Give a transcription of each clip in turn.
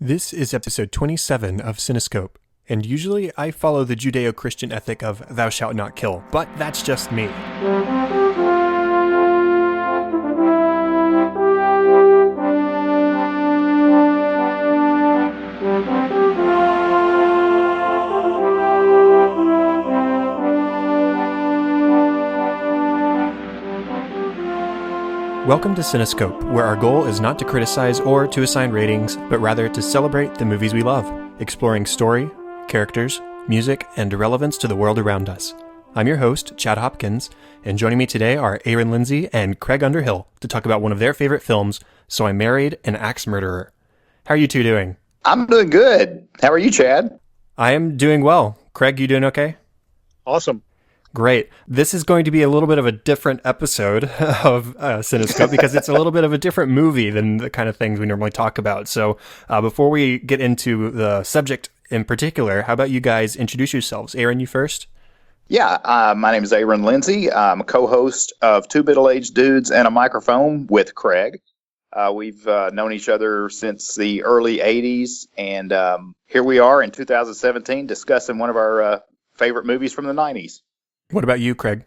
This is episode 27 of Cinescope, and usually I follow the Judeo-Christian ethic of thou shalt not kill, but that's just me. Welcome to Cinescope, where our goal is not to criticize or to assign ratings, but rather to celebrate the movies we love, exploring story, characters, music, and relevance to the world around us. I'm your host, Chad Hopkins, and joining me today are Aaron Lindsay and Craig Underhill to talk about one of their favorite films, So I Married an Axe Murderer. How are you two doing? I'm doing good. How are you, Chad? I am doing well. Craig, you doing okay? Awesome. Great. This is going to be a little bit of a different episode of Cinescope because it's a little bit of a different movie than the kind of things we normally talk about. So before we get into the subject in particular, how about you guys introduce yourselves? Aaron, you first? Yeah, my name is Aaron Lindsay. I'm a co-host of Two Middle-Aged Dudes and a Microphone with Craig. We've known each other since the early 80s, and here we are in 2017 discussing one of our favorite movies from the 90s. What about you, Craig?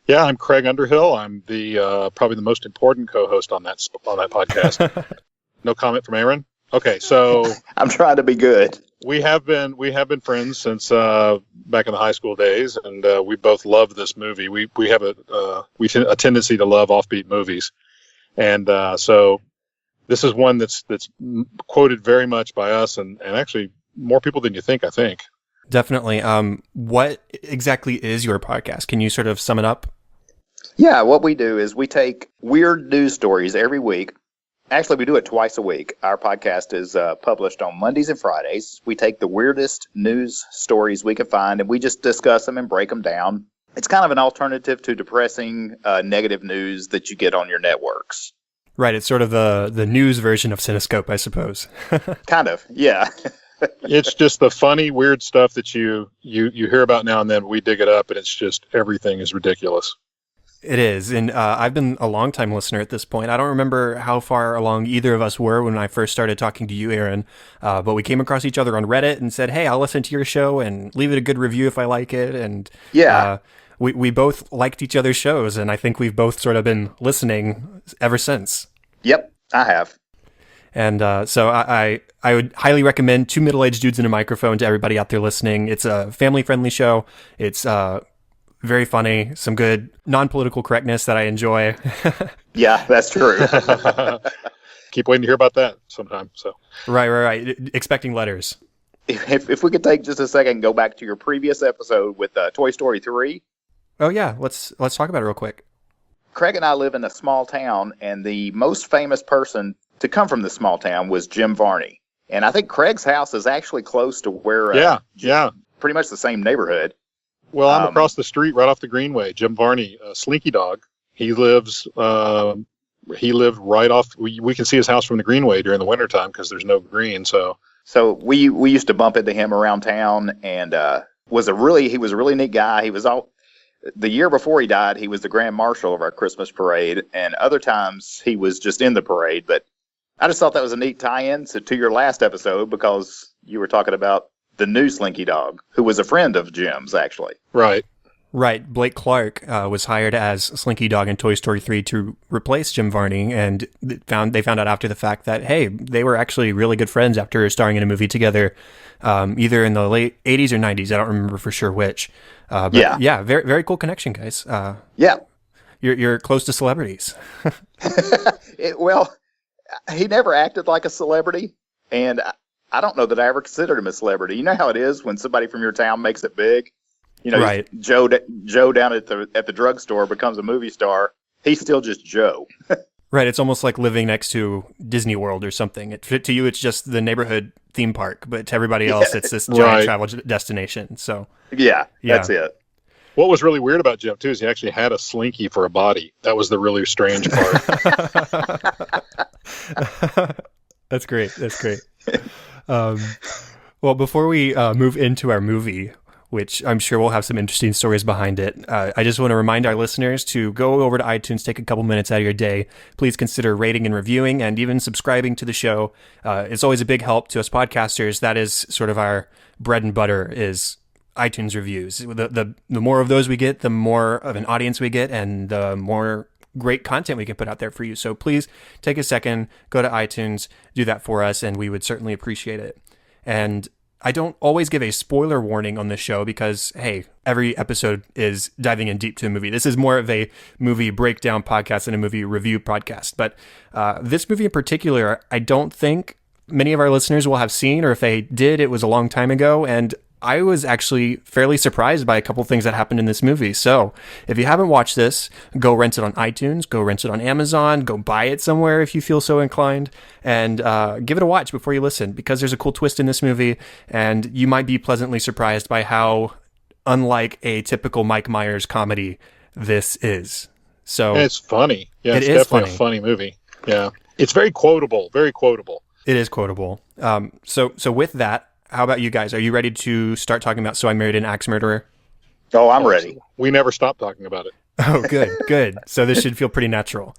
Yeah, I'm Craig Underhill. I'm the probably the most important co-host on that podcast. No comment from Aaron. Okay, so I'm trying to be good. We have been friends since back in the high school days, and we both love this movie. We have a tendency to love offbeat movies, and so this is one that's quoted very much by us, and actually more people than you think. I think. Definitely. What exactly is your podcast? Can you sort of sum it up? Yeah, what we do is we take weird news stories every week. Actually, we do it twice a week. Our podcast is published on Mondays and Fridays. We take the weirdest news stories we can find, and we just discuss them and break them down. It's kind of an alternative to depressing negative news that you get on your networks. Right. It's sort of the news version of Cinescope, I suppose. Kind of, yeah. It's just the funny, weird stuff that you hear about now and then. We dig it up, and it's just everything is ridiculous. It is, and I've been a long-time listener at this point. I don't remember how far along either of us were when I first started talking to you, Aaron, but we came across each other on Reddit and said, hey, I'll listen to your show and leave it a good review if I like it, and yeah. We both liked each other's shows, and I think we've both sort of been listening ever since. Yep, I have. And so I would highly recommend Two Middle-Aged Dudes and a Microphone to everybody out there listening. It's a family-friendly show. It's very funny, some good non-political correctness that I enjoy. Yeah, that's true. Keep waiting to hear about that sometime. So Right. Expecting letters. If we could take just a second and go back to your previous episode with Toy Story 3. Oh, yeah. Let's talk about it real quick. Craig and I live in a small town, and the most famous person to come from this small town was Jim Varney. And I think Craig's house is actually close to where yeah, pretty much the same neighborhood. Well, I'm across the street right off the Greenway. Jim Varney, Slinky Dog, he lived right off, we can see his house from the Greenway during the wintertime because there's no green. So we used to bump into him around town, and he was a really neat guy. He was the year before he died, he was the grand marshal of our Christmas parade, and other times he was just in the parade. But I just thought that was a neat tie-in to your last episode because you were talking about the new Slinky Dog, who was a friend of Jim's, actually. Right. Blake Clark was hired as Slinky Dog in Toy Story 3 to replace Jim Varney, and they found out after the fact that, hey, they were actually really good friends after starring in a movie together, either in the late 80s or 90s. I don't remember for sure which. But yeah, very, very cool connection, guys. Yeah. You're close to celebrities. Well, he never acted like a celebrity, and I don't know that I ever considered him a celebrity. You know how it is when somebody from your town makes it big? You know, right. Joe down at the drugstore becomes a movie star. He's still just Joe. Right. It's almost like living next to Disney World or something. To you, it's just the neighborhood theme park, but to everybody else, it's this giant travel destination. So yeah, that's it. What was really weird about Jim, too, is he actually had a slinky for a body. That was the really strange part. That's great. Well, before we move into our movie, which I'm sure will have some interesting stories behind it. I just want to remind our listeners to go over to iTunes, take a couple minutes out of your day. Please consider rating and reviewing and even subscribing to the show. It's always a big help to us podcasters. That is sort of our bread and butter, is iTunes reviews. The more of those we get, the more of an audience we get, and the more great content we can put out there for you. So please take a second, go to iTunes, do that for us, and we would certainly appreciate it. And I don't always give a spoiler warning on this show because, hey, every episode is diving in deep to a movie. This is more of a movie breakdown podcast than a movie review podcast. But this movie in particular, I don't think many of our listeners will have seen, or if they did, it was a long time ago. And I was actually fairly surprised by a couple things that happened in this movie. So if you haven't watched this, go rent it on iTunes, go rent it on Amazon, go buy it somewhere if you feel so inclined, and give it a watch before you listen, because there's a cool twist in this movie, and you might be pleasantly surprised by how unlike a typical Mike Myers comedy this is. So and it's funny. Yeah, it's definitely a funny movie. Yeah. It's very quotable, very quotable. It is quotable. So with that, how about you guys? Are you ready to start talking about So I Married an Axe Murderer? Oh, I'm ready. We never stop talking about it. Oh, good. So this should feel pretty natural.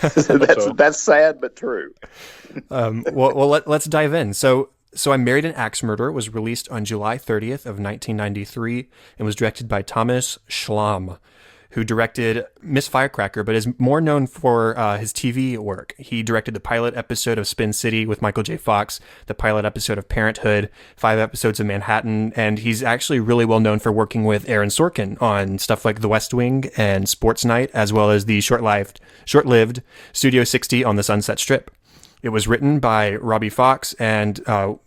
That's sad but true. Let's dive in. So I Married an Axe Murderer was released on July 30th of 1993 and was directed by Thomas Schlamm, who directed Miss Firecracker, but is more known for his TV work. He directed the pilot episode of Spin City with Michael J. Fox, the pilot episode of Parenthood, 5 episodes of Manhattan, and he's actually really well known for working with Aaron Sorkin on stuff like The West Wing and Sports Night, as well as the short-lived Studio 60 on the Sunset Strip. It was written by Robbie Fox and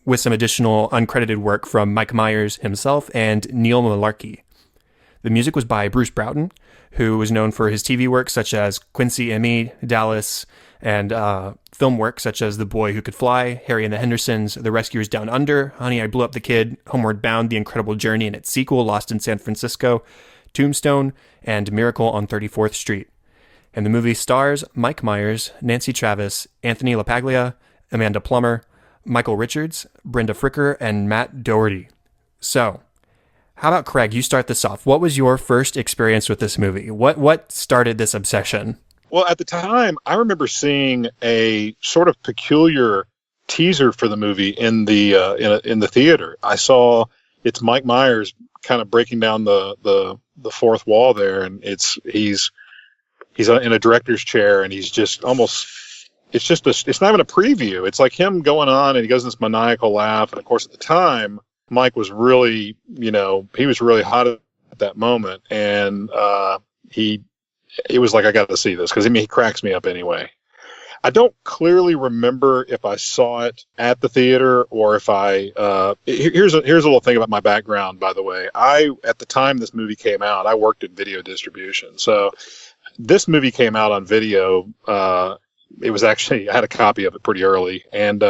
with some additional uncredited work from Mike Myers himself and Neil Malarkey. The music was by Bruce Broughton, who was known for his TV work such as Quincy M.E., Dallas, and film work such as The Boy Who Could Fly, Harry and the Hendersons, The Rescuers Down Under, Honey, I Blew Up the Kid, Homeward Bound, The Incredible Journey and its sequel, Lost in San Francisco, Tombstone, and Miracle on 34th Street. And the movie stars Mike Myers, Nancy Travis, Anthony LaPaglia, Amanda Plummer, Michael Richards, Brenda Fricker, and Matt Doherty. So, how about Craig? You start this off. What was your first experience with this movie? What started this obsession? Well, at the time, I remember seeing a sort of peculiar teaser for the movie in the theater. I saw it's Mike Myers kind of breaking down the fourth wall there, and he's in a director's chair, and he's just almost. It's not even a preview. It's like him going on, and he goes this maniacal laugh, and of course at the time, Mike was really, he was really hot at that moment, and it was like, I got to see this, because he cracks me up anyway. I don't clearly remember if I saw it at the theater or if here's a little thing about my background, by the way. At the time this movie came out, I worked in video distribution, so this movie came out on video. It was actually, I had a copy of it pretty early, and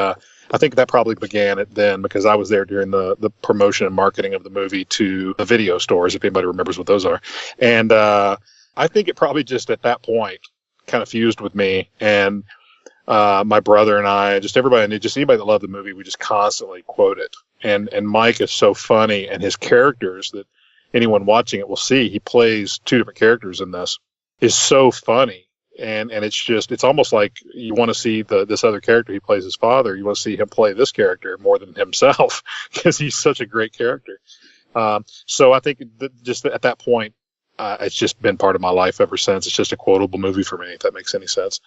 I think that probably began it then, because I was there during the promotion and marketing of the movie to the video stores, if anybody remembers what those are. And I think it probably just at that point kind of fused with me. And my brother and I, just everybody, just anybody that loved the movie, we just constantly quote it. And Mike is so funny, and his characters that anyone watching it will see, he plays 2 different characters in this, is so funny. And it's almost like you want to see this other character. He plays his father. You want to see him play this character more than himself, because he's such a great character. So I think just at that point, it's just been part of my life ever since. It's just a quotable movie for me, if that makes any sense.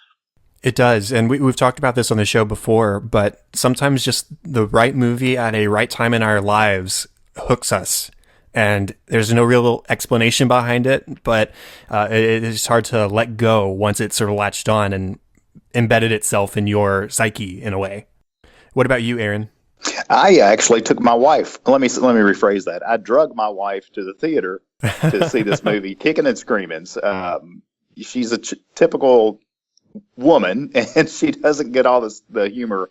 It does. And we've talked about this on the show before, but sometimes just the right movie at a right time in our lives hooks us. And there's no real explanation behind it, but it's hard to let go once it's sort of latched on and embedded itself in your psyche in a way. What about you, Aaron? I actually took my wife. Let me rephrase that. I drug my wife to the theater to see this movie, kicking and screaming. She's a typical woman, and she doesn't get all the humor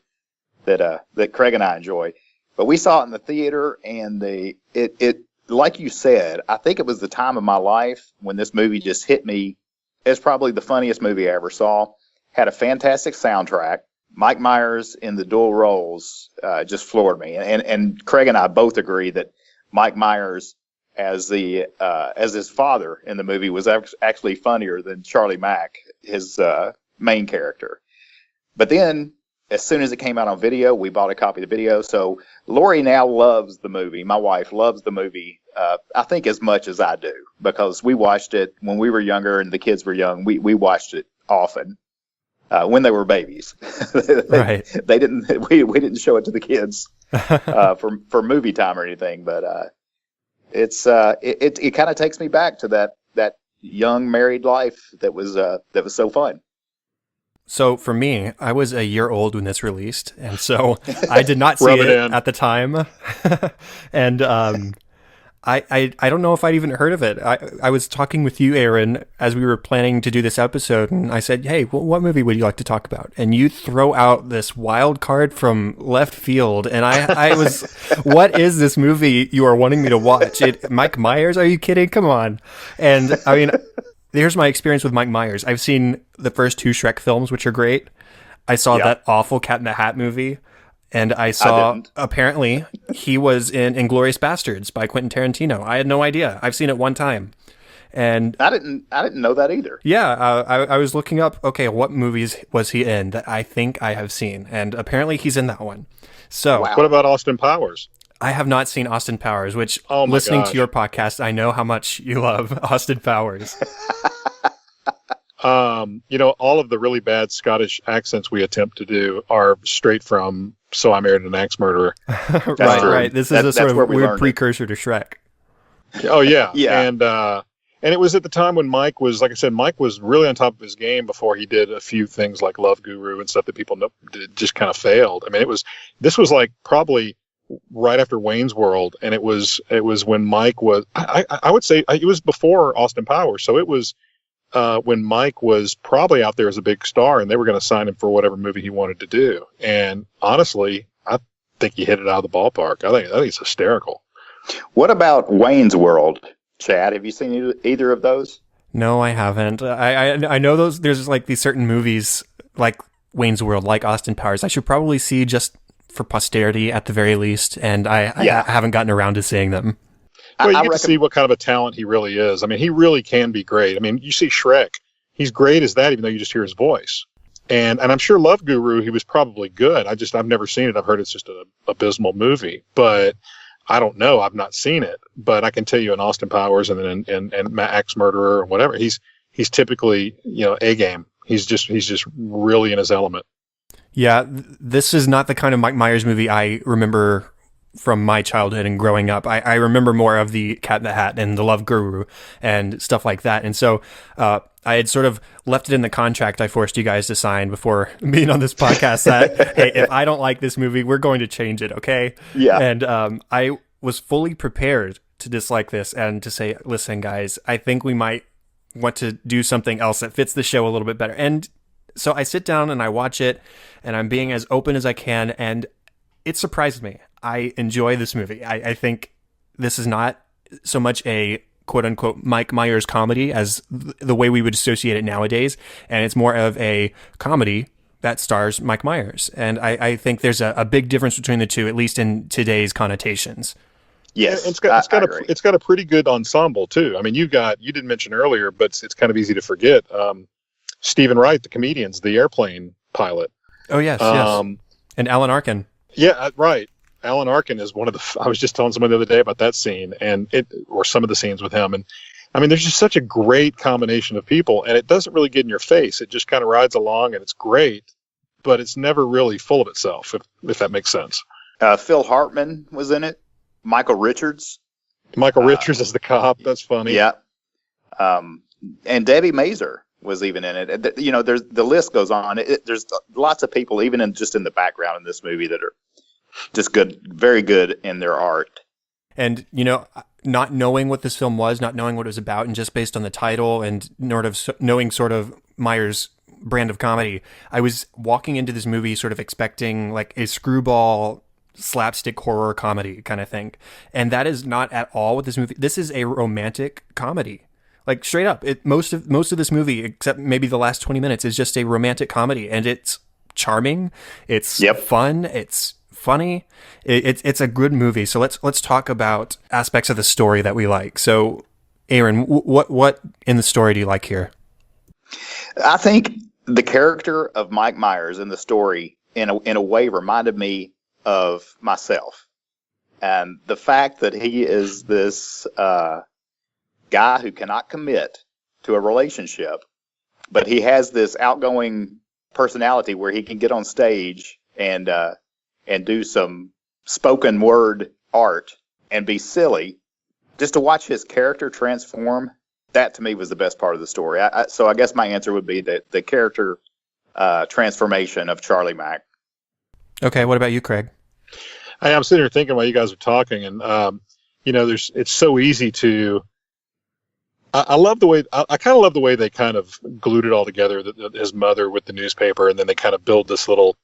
that Craig and I enjoy. But we saw it in the theater, and it like you said, I think it was the time of my life when this movie just hit me as probably the funniest movie I ever saw. Had a fantastic soundtrack. Mike Myers in the dual roles just floored me. And Craig and I both agree that Mike Myers as his father in the movie was actually funnier than Charlie Mack, his main character. But then, as soon as it came out on video, we bought a copy of the video. So Lori now loves the movie. My wife loves the movie, I think as much as I do, because we watched it when we were younger and the kids were young. We watched it often when they were babies. Right. We didn't show it to the kids for movie time or anything, but it kind of takes me back to that young married life that was so fun. So for me, I was a year old when this released, and so I did not see it at the time. And I don't know if I'd even heard of it. I was talking with you, Aaron, as we were planning to do this episode, and I said, hey, what movie would you like to talk about? And you throw out this wild card from left field, and I was, what is this movie you are wanting me to watch? Mike Myers? Are you kidding? Come on. And I mean, here's my experience with Mike Myers. I've seen the first 2 Shrek films, which are great. I saw that awful Cat in the Hat movie. And I saw, apparently, he was in Inglourious Bastards by Quentin Tarantino. I had no idea. I've seen it one time. And I didn't know that either. Yeah, I was looking up, okay, what movies was he in that I think I have seen? And apparently he's in that one. So, wow. What about Austin Powers? I have not seen Austin Powers, which, listening to your podcast, I know how much you love Austin Powers. All of the really bad Scottish accents we attempt to do are straight from So I Married an Axe Murderer. Right. This is a sort of weird precursor to Shrek. Oh, yeah. Yeah. And it was at the time when Mike was, like I said, Mike was really on top of his game before he did a few things like Love Guru and stuff that people just kind of failed. I mean, this was like probably right after Wayne's World, and it was when Mike was, I would say it was before Austin Powers, so it was when Mike was probably out there as a big star, and they were going to sign him for whatever movie he wanted to do. And honestly, I think he hit it out of the ballpark. I think it's hysterical. What about Wayne's World, Chad? Have you seen either of those? No, I haven't. I know those. There's like these certain movies like Wayne's World, like Austin Powers. I should probably see just for posterity at the very least, and I haven't gotten around to seeing them. Well, you get to see what kind of a talent he really is. I mean, he really can be great. I mean, you see Shrek. He's great as that, even though you just hear his voice. And I'm sure Love Guru, he was probably good. I've never seen it. I've heard it's just an abysmal movie. But I don't know. I've not seen it. But I can tell you in Austin Powers and then in Axe Murderer or whatever, he's typically, A game. He's just really in his element. Yeah, this is not the kind of Mike Myers movie I remember from my childhood and growing up. I remember more of the Cat in the Hat and the Love Guru and stuff like that. And so I had sort of left it in the contract I forced you guys to sign before being on this podcast that, hey, if I don't like this movie, we're going to change it, okay? Yeah. And I was fully prepared to dislike this and to say, listen, guys, I think we might want to do something else that fits the show a little bit better. And so I sit down and I watch it, and I'm being as open as I can, and it surprised me. I enjoy this movie. I think this is not so much a quote-unquote Mike Myers comedy as the way we would associate it nowadays, and it's more of a comedy that stars Mike Myers. And I think there's a big difference between the two, at least in today's connotations. Yes, it's got a pretty good ensemble too. I mean, you didn't mention earlier, but it's kind of easy to forget. Stephen Wright, the comedian's the airplane pilot. Oh yes, yes. And Alan Arkin. Yeah, right. Alan Arkin is one of the. I was just telling someone the other day about that scene or some of the scenes with him, and I mean, there's just such a great combination of people, and it doesn't really get in your face. It just kind of rides along, and it's great, but it's never really full of itself, if that makes sense. Phil Hartman was in it. Michael Richards. Michael Richards is the cop. That's funny. Yeah. And Debbie Mazur was even in it. There's the list goes on. There's lots of people, even in the background in this movie, that are just good, very good in their art. And, not knowing what this film was, not knowing what it was about, and just based on the title and knowing sort of Myers' brand of comedy, I was walking into this movie sort of expecting like a screwball slapstick horror comedy kind of thing. And that is not at all what this movie. This is a romantic comedy. Like straight up, most of this movie, except maybe the last 20 minutes, is just a romantic comedy, and it's charming. It's fun. It's funny. It's a good movie. So let's talk about aspects of the story that we like. So, Aaron, what in the story do you like here? I think the character of Mike Myers in the story, in a way, reminded me of myself, and the fact that he is this guy who cannot commit to a relationship, but he has this outgoing personality where he can get on stage and do some spoken word art and be silly. Just to watch his character transform, that to me was the best part of the story. So I guess my answer would be that the character transformation of Charlie Mack. Okay, what about you, Craig? I'm sitting here thinking while you guys are talking, and it's so easy to. I love the way I kind of love the way they kind of glued it all together. His mother with the newspaper, and then they kind of build this little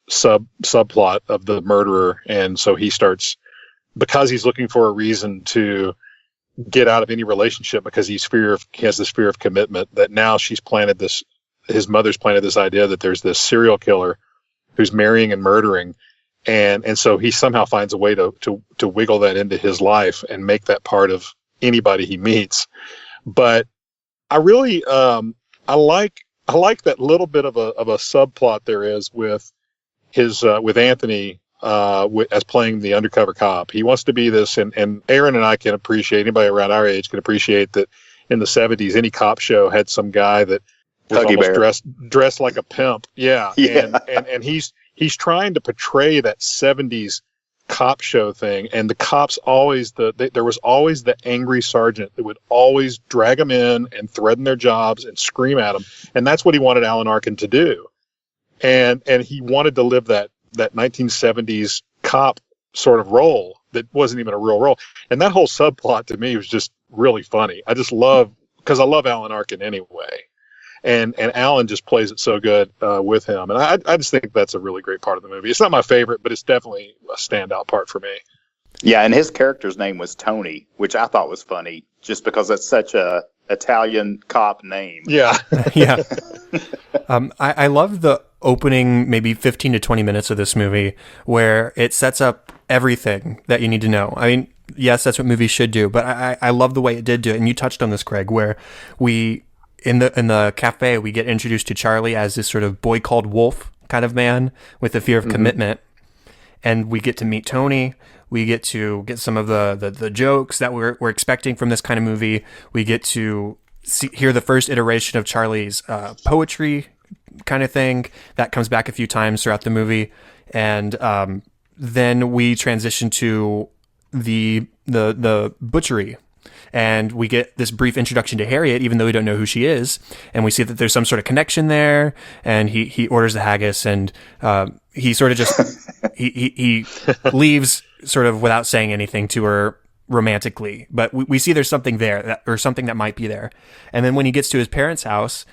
subplot of the murderer, and so he starts, because he's looking for a reason to get out of any relationship because he has this fear of commitment, that now his mother's planted this idea that there's this serial killer who's marrying and murdering, and so he somehow finds a way to wiggle that into his life and make that part of anybody he meets. But I really I like that little bit of a subplot there is with with Anthony as playing the undercover cop. He wants to be this, and Aaron and I can appreciate, anybody around our age can appreciate that in the 70s, any cop show had some guy that was almost dressed like a pimp. Yeah. And he's trying to portray that 70s cop show thing, and the cops always, there was always the angry sergeant that would always drag them in and threaten their jobs and scream at them, and that's what he wanted Alan Arkin to do. And he wanted to live that 1970s cop sort of role that wasn't even a real role. And that whole subplot to me was just really funny. I just love, because I love Alan Arkin anyway. And Alan just plays it so good with him. And I just think that's a really great part of the movie. It's not my favorite, but it's definitely a standout part for me. Yeah, and his character's name was Tony, which I thought was funny, just because it's such a Italian cop name. Yeah. Yeah. I love the opening maybe 15 to 20 minutes of this movie where it sets up everything that you need to know. I mean, yes, that's what movies should do, but I love the way it did do it. And you touched on this, Craig, where in the cafe, we get introduced to Charlie as this sort of boy called Wolf kind of man with a fear of commitment. And we get to meet Tony. We get to get some of the jokes that we're expecting from this kind of movie. We get to hear the first iteration of Charlie's poetry kind of thing that comes back a few times throughout the movie. And then we transition to the butchery. And we get this brief introduction to Harriet, even though we don't know who she is. And we see that there's some sort of connection there. And he orders the haggis, and he sort of just he leaves sort of without saying anything to her romantically. But we see there's something there, or something that might be there. And then when he gets to his parents' house,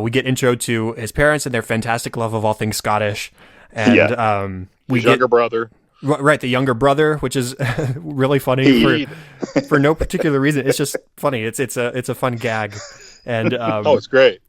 we get intro to his parents and their fantastic love of all things Scottish. And his younger brother. Right, the younger brother, which is really funny for no particular reason. It's just funny. It's a fun gag, and it's great.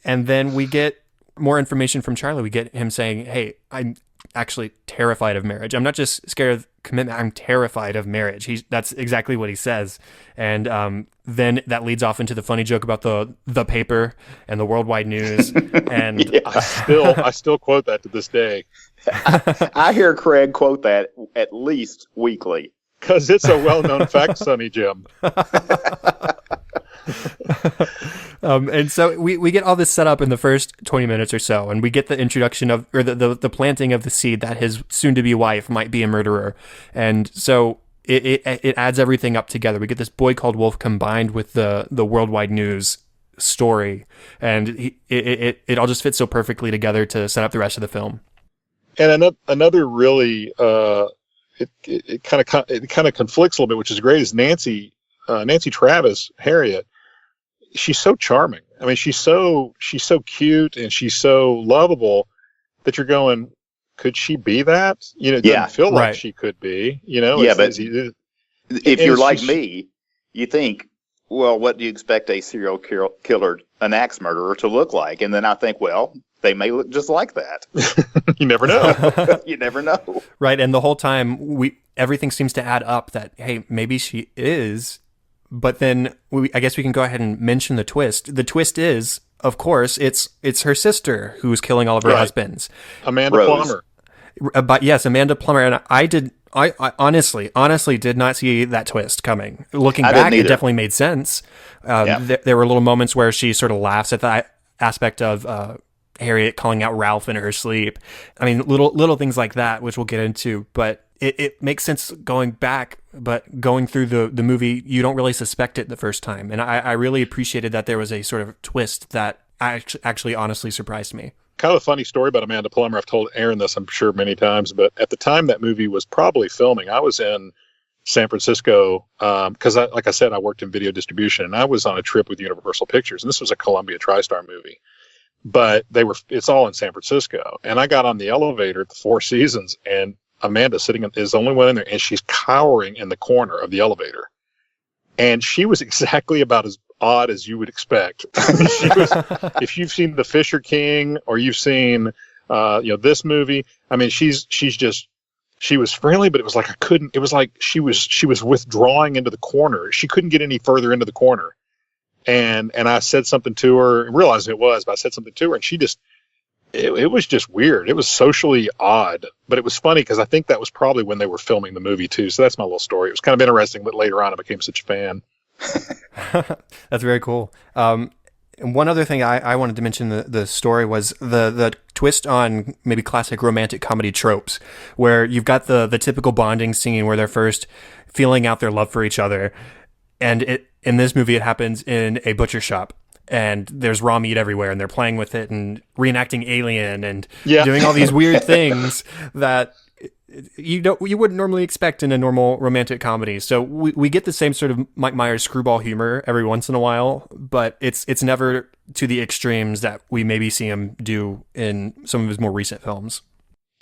And then we get more information from Charlie. We get him saying, "Hey, I'm actually terrified of marriage. I'm not just scared of commitment. I'm terrified of marriage." That's exactly what he says. And then that leads off into the funny joke about the paper and the worldwide news. And yeah. I still quote that to this day. I hear Craig quote that at least weekly. Because it's a well-known fact, Sonny Jim. And so we get all this set up in the first 20 minutes or so, and we get the introduction of, or the planting of the seed that his soon-to-be wife might be a murderer. And so it adds everything up together. We get this boy called Wolf combined with the worldwide news story, and it all just fits so perfectly together to set up the rest of the film. And another really it kind of conflicts a little bit, which is great, is Nancy Travis, Harriet. She's so charming. I mean, she's so cute and she's so lovable that you're going, could she be that? You know, it doesn't feel like she could be. You know, yeah, but if you're like me, you think, well, what do you expect a serial killer, an axe murderer, to look like? And then I think, well, they may look just like that. You never know. You never know. Right, and the whole time everything seems to add up that, hey, maybe she is, but then I guess we can go ahead and mention the twist. The twist is, of course, it's her sister who's killing all of her husbands. Amanda Plummer. But yes, Amanda Plummer, and I honestly did not see that twist coming. Looking back, it definitely made sense. There were little moments where she sort of laughs at the aspect of Harriet calling out Ralph in her sleep. I mean, little things like that, which we'll get into, but it makes sense going back, but going through the movie, you don't really suspect it the first time. And I really appreciated that there was a sort of twist that actually honestly surprised me. Kind of a funny story about Amanda Plummer. I've told Aaron this, I'm sure, many times, but at the time that movie was probably filming, I was in San Francisco because, like I said, I worked in video distribution, and I was on a trip with Universal Pictures, and this was a Columbia TriStar movie. But it's all in San Francisco. And I got on the elevator at the Four Seasons, and Amanda is the only one in there, and she's cowering in the corner of the elevator. And she was exactly about as odd as you would expect. She was, if you've seen The Fisher King or you've seen this movie, I mean, she was friendly, but it was like it was like she was withdrawing into the corner. She couldn't get any further into the corner. And I said something to her, and realized it was, but I said something to her, and she just, it was just weird. It was socially odd, but it was funny because I think that was probably when they were filming the movie too. So that's my little story. It was kind of interesting, but later on I became such a fan. That's very cool. And one other thing I wanted to mention the story was the twist on maybe classic romantic comedy tropes, where you've got the typical bonding scene where they're first feeling out their love for each other. And in this movie, it happens in a butcher shop, and there's raw meat everywhere, and they're playing with it and reenacting Alien and doing all these weird things that you wouldn't normally expect in a normal romantic comedy. So we get the same sort of Mike Myers screwball humor every once in a while, but it's never to the extremes that we maybe see him do in some of his more recent films.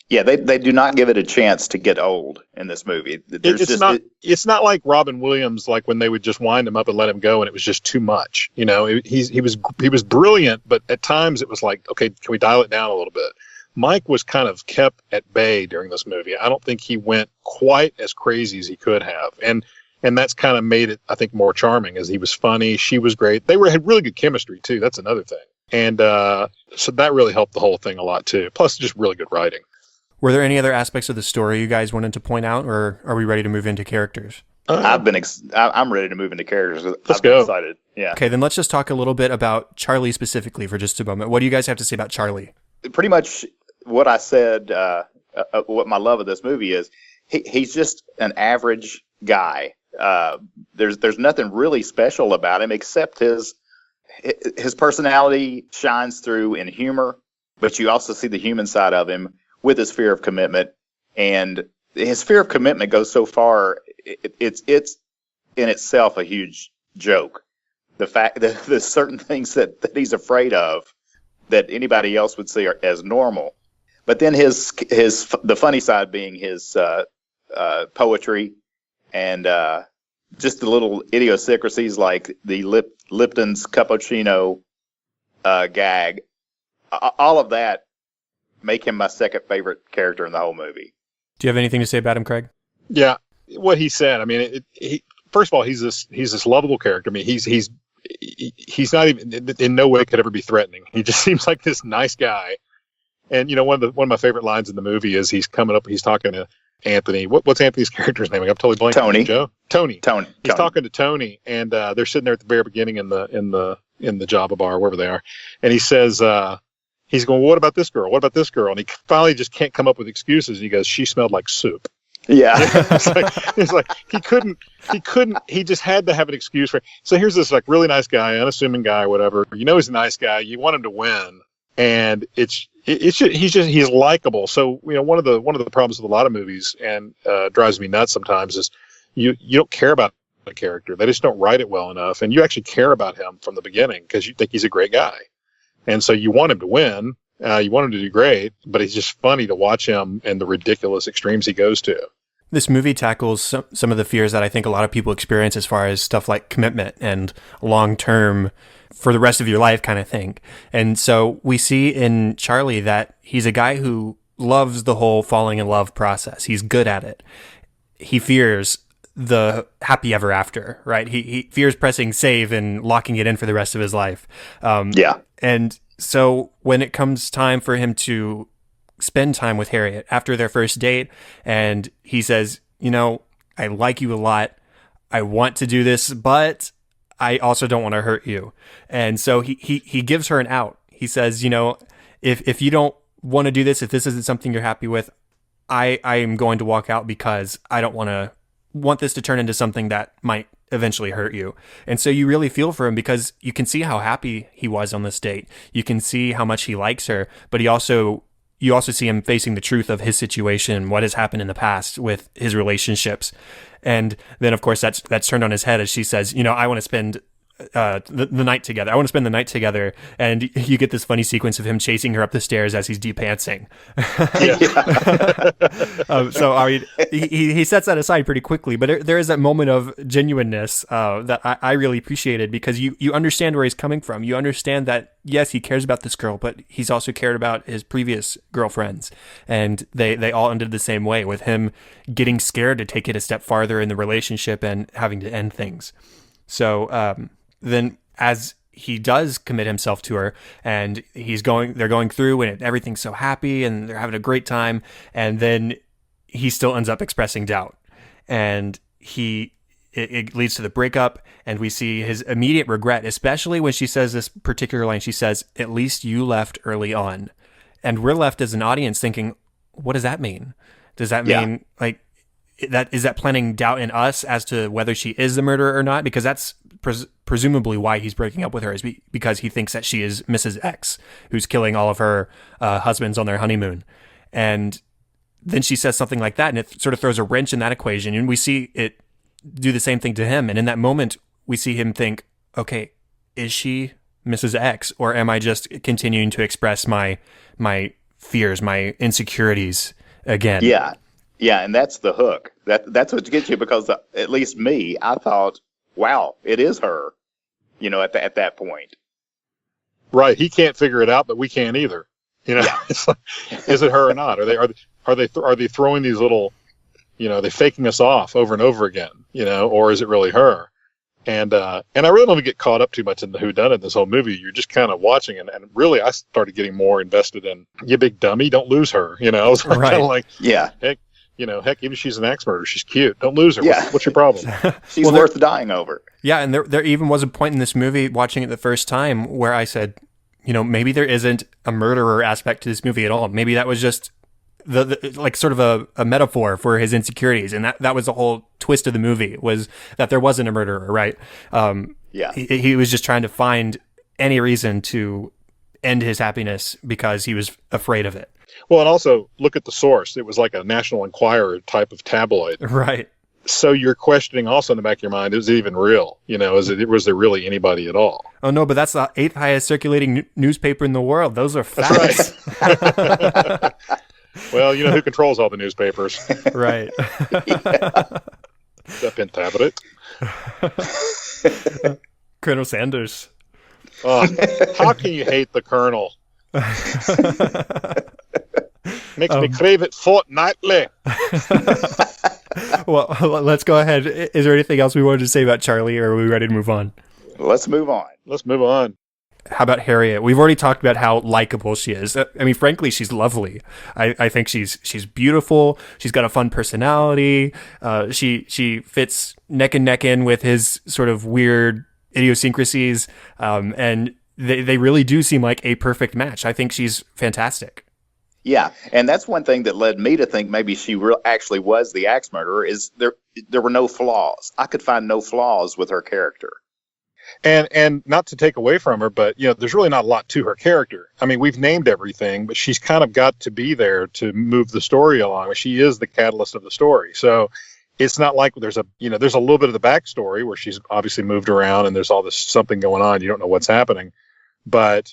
Yeah, they do not give it a chance to get old in this movie. It's not like Robin Williams, like when they would just wind him up and let him go, and it was just too much. You know, he was brilliant, but at times it was like, okay, can we dial it down a little bit? Mike was kind of kept at bay during this movie. I don't think he went quite as crazy as he could have, and that's kind of made it, I think, more charming. As he was funny, she was great. Had really good chemistry too. That's another thing, and so that really helped the whole thing a lot too. Plus, just really good writing. Were there any other aspects of the story you guys wanted to point out, or are we ready to move into characters? I'm ready to move into characters. Let's go. Excited. Yeah. Okay, then let's just talk a little bit about Charlie specifically for just a moment. What do you guys have to say about Charlie? Pretty much what I said, what my love of this movie is, he's just an average guy. There's nothing really special about him except his personality shines through in humor, but you also see the human side of him with his fear of commitment, and his fear of commitment goes so far, it's in itself a huge joke. The fact that there's certain things that he's afraid of that anybody else would see as normal. But then the funny side being his poetry and just the little idiosyncrasies like the Lipton's cappuccino gag. All of that make him my second favorite character in the whole movie. Do you have anything to say about him, Craig? Yeah, what he said. I mean, first of all, he's this lovable character. I mean, he's not even in no way could ever be threatening. He just seems like this nice guy. And one of my favorite lines in the movie is he's coming up, he's talking to Anthony. What's Anthony's character's name? I'm totally blanking. Tony. Joe. Tony. He's talking to Tony, and they're sitting there at the very beginning in the Java bar, wherever they are, and he says. He's going, well, what about this girl? What about this girl? And he finally just can't come up with excuses. And he goes, she smelled like soup. Yeah. it's like he just had to have an excuse for it. So here's this like really nice guy, unassuming guy, whatever. You know, he's a nice guy. You want him to win. And he's likable. So, one of the problems with a lot of movies and drives me nuts sometimes is you don't care about the character. They just don't write it well enough. And you actually care about him from the beginning because you think he's a great guy. And so you want him to win, you want him to do great, but it's just funny to watch him and the ridiculous extremes he goes to. This movie tackles some of the fears that I think a lot of people experience as far as stuff like commitment and long-term for the rest of your life kind of thing. And so we see in Charlie that he's a guy who loves the whole falling in love process. He's good at it. He fears the happy ever after, right? He fears pressing save and locking it in for the rest of his life. Yeah. And so when it comes time for him to spend time with Harriet after their first date, and he says, I like you a lot. I want to do this, but I also don't want to hurt you. And so he gives her an out. He says, if you don't want to do this, if this isn't something you're happy with, I am going to walk out because I don't want this to turn into something that might eventually hurt you. And so you really feel for him because you can see how happy he was on this date. You can see how much he likes her, but you also see him facing the truth of his situation, what has happened in the past with his relationships. And then, of course, that's turned on his head as she says, I want to spend the night together. I want to spend the night together. And you get this funny sequence of him chasing her up the stairs as he's depantsing. So, I mean, he sets that aside pretty quickly, but there is that moment of genuineness that I really appreciated because you understand where he's coming from. You understand that, yes, he cares about this girl, but he's also cared about his previous girlfriends. And they all ended the same way, with him getting scared to take it a step farther in the relationship and having to end things. So, then as he does commit himself to her and they're going through and everything's so happy and they're having a great time. And then he still ends up expressing doubt, and it leads to the breakup, and we see his immediate regret, especially when she says this particular line. She says, "At least you left early on." And we're left as an audience thinking, what does that mean? Does that mean is that planting doubt in us as to whether she is the murderer or not? Because that's presumably why he's breaking up with her, is because he thinks that she is Mrs. X, who's killing all of her husbands on their honeymoon. And then she says something like that, and it sort of throws a wrench in that equation. And we see it do the same thing to him. And in that moment, we see him think, okay, is she Mrs. X, or am I just continuing to express my fears, my insecurities again? Yeah. Yeah, and that's the hook. That's what gets you, because at least me, I thought, wow, it is her, at that point. Right. He can't figure it out, but we can't either. Yeah. It's like, is it her or not? Are they throwing these little, they faking us off over and over again, or is it really her? And I really don't get caught up too much in the whodunit in this whole movie. You're just kind of watching, and really I started getting more invested in, you big dummy, don't lose her. I was Right. kind of like, yeah, heck, even if she's an axe murderer, she's cute. Don't lose her. Yeah. What's your problem? She's worth dying over. Yeah, and there even was a point in this movie, watching it the first time, where I said, maybe there isn't a murderer aspect to this movie at all. Maybe that was just the like sort of a metaphor for his insecurities, and that was the whole twist of the movie, was that there wasn't a murderer, right? Yeah. He was just trying to find any reason to end his happiness because he was afraid of it. Well, and also look at the source. It was like a National Enquirer type of tabloid. Right. So you're questioning also in the back of your mind, is it even real? Was there really anybody at all? Oh, no, but that's the 8th highest circulating newspaper in the world. Those are facts. That's right. Well, who controls all the newspapers? Right. The Pentabbit. Colonel Sanders. Oh, how can you hate the Colonel? Makes me crave it fortnightly. Well, let's go ahead. Is there anything else we wanted to say about Charlie, or are we ready to move on? Let's move on. How about Harriet? We've already talked about how likable she is. I mean, frankly, she's lovely. I think she's beautiful. She's got a fun personality. She fits neck and neck in with his sort of weird idiosyncrasies. And they really do seem like a perfect match. I think she's fantastic. Yeah, and that's one thing that led me to think maybe she actually was the axe murderer, is there were no flaws. I could find no flaws with her character. And not to take away from her, but there's really not a lot to her character. I mean, we've named everything, but she's kind of got to be there to move the story along. She is the catalyst of the story. So it's not like there's a little bit of the backstory where she's obviously moved around and there's all this something going on. You don't know what's happening, but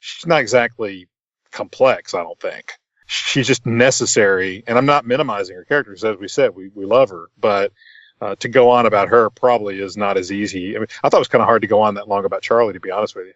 she's not exactly complex, I don't think. she's just necessary. And I'm not minimizing her character, because as we said, we love her, but to go on about her probably is not as easy. I mean, I thought it was kind of hard to go on that long about Charlie, to be honest with you.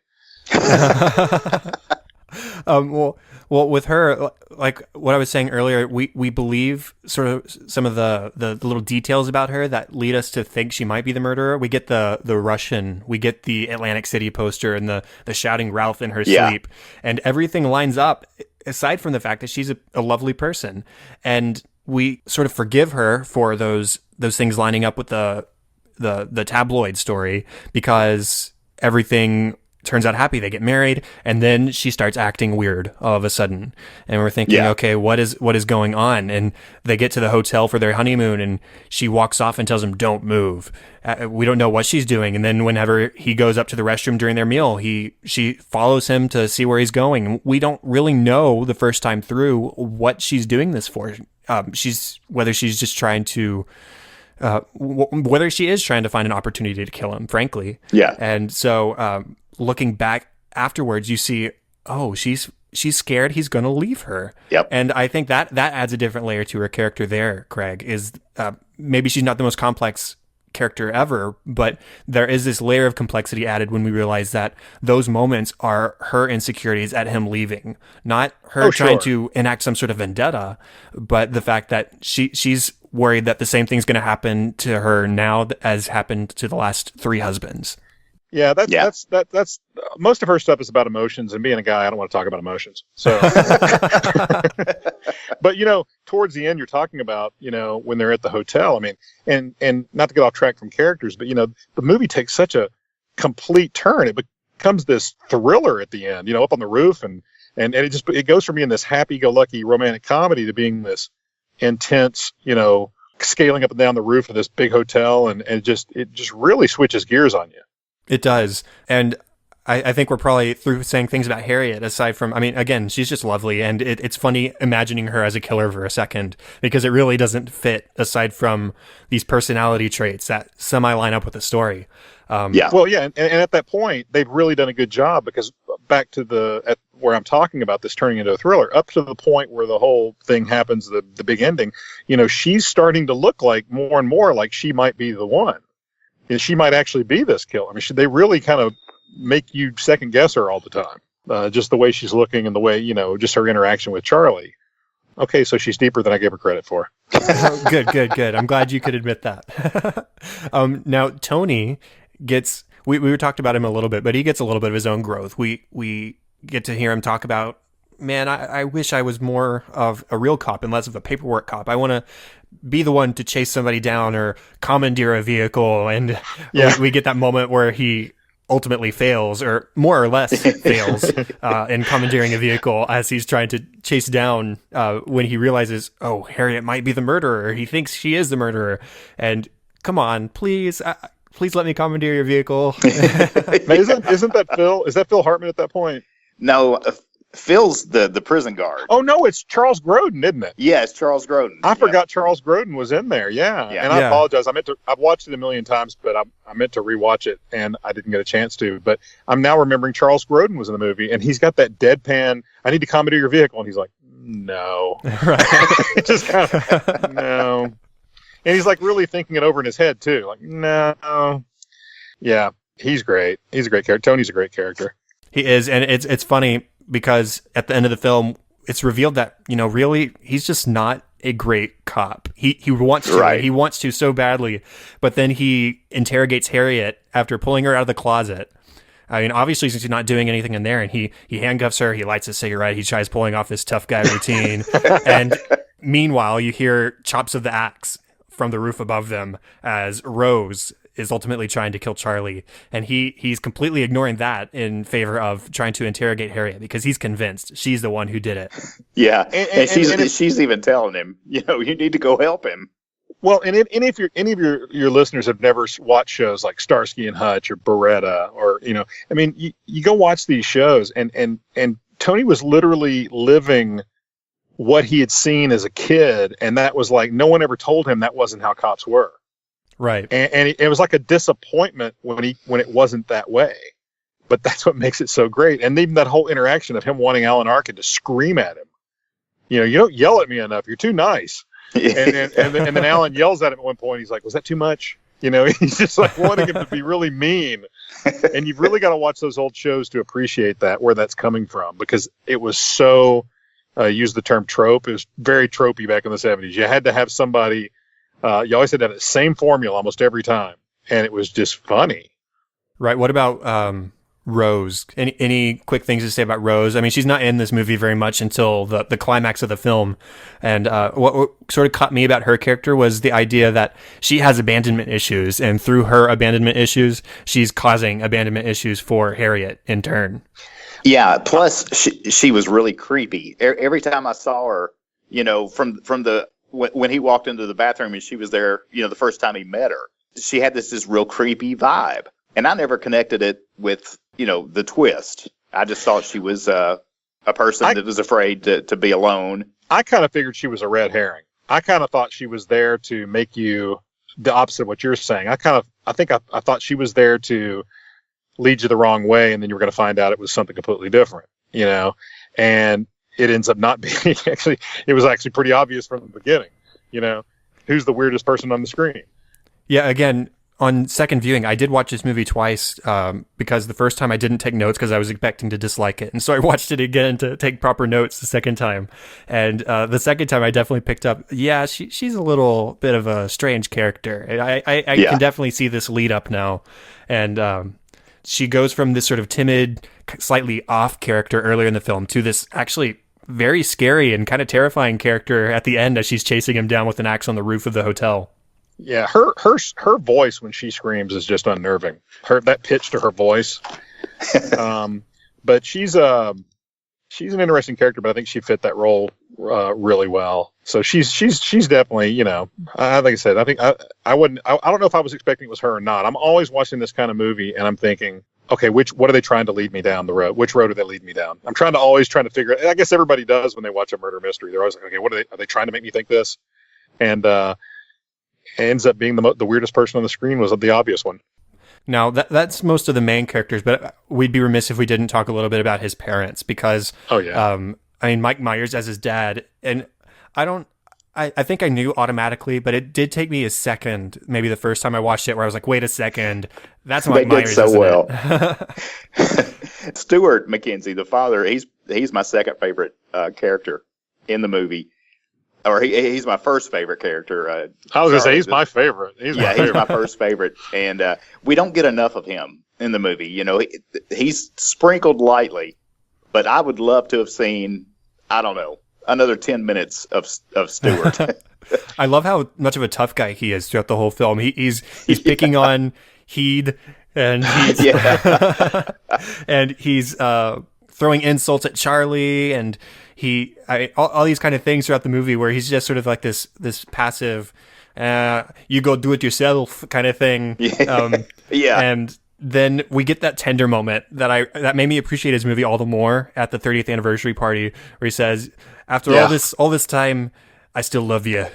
Well, with her, like what I was saying earlier, we believe sort of some of the little details about her that lead us to think she might be the murderer. We get the Russian, we get the Atlantic City poster, and the shouting Ralph in her sleep, and everything lines up. Aside from the fact that she's a lovely person, and we sort of forgive her for those things lining up with the tabloid story, because everything turns out happy. They get married, and then she starts acting weird all of a sudden, and we're thinking, okay, what is going on? And they get to the hotel for their honeymoon, and she walks off and tells him, "Don't move." We don't know what she's doing, and then whenever he goes up to the restroom during their meal, she follows him to see where he's going. We don't really know the first time through what she's doing this for. Whether she's just trying to. Whether she is trying to find an opportunity to kill him, frankly. Yeah. And so, looking back afterwards, you see, oh, she's scared he's going to leave her. Yep. And I think that adds a different layer to her character there, Craig, is maybe she's not the most complex character ever, but there is this layer of complexity added when we realize that those moments are her insecurities at him leaving, not her trying to enact some sort of vendetta, but the fact that she's worried that the same thing's going to happen to her now as happened to the last 3 husbands. Yeah, that's most of her stuff is about emotions, and being a guy, I don't want to talk about emotions. So, but towards the end, you're talking about, when they're at the hotel. I mean, and not to get off track from characters, but the movie takes such a complete turn. It becomes this thriller at the end, up on the roof, and it goes from being this happy-go-lucky romantic comedy to being this intense, scaling up and down the roof of this big hotel, and it just really switches gears on you. It does. And I think we're probably through saying things about Harriet, aside from, I mean, again, she's just lovely. And it's funny imagining her as a killer for a second, because it really doesn't fit aside from these personality traits that semi-line up with the story. Well, yeah. And at that point, they've really done a good job, because back to where I'm talking about this turning into a thriller, up to the point where the whole thing happens, the big ending, she's starting to look like more and more like she might be the one. She might actually be this killer. I mean, they really kind of make you second guess her all the time. Just the way she's looking and the way, just her interaction with Charlie. Okay, so she's deeper than I gave her credit for. Good. I'm glad you could admit that. Now, Tony gets, we talked about him a little bit, but he gets a little bit of his own growth. We get to hear him talk about, man, I wish I was more of a real cop and less of a paperwork cop. I want to be the one to chase somebody down or commandeer a vehicle. And we get that moment where he ultimately fails, or more or less fails, in commandeering a vehicle as he's trying to chase down, when he realizes, oh, Harriet might be the murderer. He thinks she is the murderer. And come on, please let me commandeer your vehicle. Isn't that Phil? Is that Phil Hartman at that point? No, Phil's the prison guard. Oh, no, it's Charles Grodin, isn't it? Yeah, it's Charles Grodin. I forgot Charles Grodin was in there. Yeah. And I apologize. I've watched it a million times, but I meant to rewatch it, and I didn't get a chance to. But I'm now remembering Charles Grodin was in the movie, and he's got that deadpan, I need to commandeer your vehicle. And he's like, no. Right. Just kind of, no. And he's like really thinking it over in his head, too. Like, no. Yeah, he's great. He's a great character. Tony's a great character. He is, and it's funny, because at the end of the film, it's revealed that, really, he's just not a great cop. He wants to, right? He wants to so badly, but then he interrogates Harriet after pulling her out of the closet. I mean, obviously, since he's not doing anything in there, and he handcuffs her, he lights a cigarette, he tries pulling off this tough guy routine, and meanwhile, you hear chops of the axe from the roof above them as Rose is ultimately trying to kill Charlie, and he's completely ignoring that in favor of trying to interrogate Harriet, because he's convinced she's the one who did it. Yeah, and she's even telling him, you need to go help him. Well, and if any of your listeners have never watched shows like Starsky and Hutch or Beretta, or I mean, you go watch these shows, and Tony was literally living what he had seen as a kid, and that was like, no one ever told him that wasn't how cops were. Right. And it was like a disappointment when it wasn't that way. But that's what makes it so great. And even that whole interaction of him wanting Alan Arkin to scream at him you don't yell at me enough. You're too nice. And then Alan yells at him at one point. He's like, was that too much? He's just like wanting him to be really mean. And you've really got to watch those old shows to appreciate that, where that's coming from, because it was so, use the term trope. It was very tropey back in the 70s. You had to have somebody, you always had to have the same formula almost every time. And it was just funny. Right. What about Rose? Any quick things to say about Rose? I mean, she's not in this movie very much until the climax of the film. And what sort of caught me about her character was the idea that she has abandonment issues, and through her abandonment issues, she's causing abandonment issues for Harriet in turn. Yeah. Plus, she was really creepy. Every time I saw her, from when he walked into the bathroom and she was there, the first time he met her, she had this real creepy vibe. And I never connected it with, the twist. I just thought she was a person that was afraid to be alone. I kind of figured she was a red herring. I kind of thought she was there to make you the opposite of what you're saying. I thought she was there to lead you the wrong way, and then you were going to find out it was something completely different, and it ends up not being it was actually pretty obvious from the beginning, who's the weirdest person on the screen. Yeah. Again, on second viewing, I did watch this movie twice because the first time I didn't take notes because I was expecting to dislike it. And so I watched it again to take proper notes the second time. And the second time I definitely picked up, she's a little bit of a strange character. I can definitely see this lead up now. And she goes from this sort of timid, slightly off character earlier in the film to this actually very scary and kind of terrifying character at the end as she's chasing him down with an axe on the roof of the hotel. Yeah, her voice when she screams is just unnerving. That pitch to her voice. But she's an interesting character, but I think she fit that role really well. So she's definitely, like I said, I think I don't know if I was expecting it was her or not. I'm always watching this kind of movie and I'm thinking, okay, what are they trying to lead me down the road? Which road are they leading me down? I'm always trying to figure it. I guess everybody does when they watch a murder mystery. They're always like, okay, are they trying to make me think this? And ends up being the weirdest person on the screen was the obvious one. Now, that's most of the main characters, but we'd be remiss if we didn't talk a little bit about his parents, because Mike Myers as his dad, and I think I knew automatically, but it did take me a second, maybe the first time I watched it, where I was like, wait a second, that's Mike Myers, so well. It? Stuart McKenzie, the father, he's my second favorite character in the movie. Or he's my first favorite character. I was going to say, he's my favorite. He's my first favorite. And we don't get enough of him in the movie. He's sprinkled lightly, but I would love to have seen, I don't know, another 10 minutes of Stewart. I love how much of a tough guy he is throughout the whole film. He's picking on Heed, and he's throwing insults at Charlie, and all these kind of things throughout the movie where he's just sort of like this passive, you go do it yourself kind of thing. And then we get that tender moment that made me appreciate his movie all the more at the 30th anniversary party, where he says, after all this time, I still love you.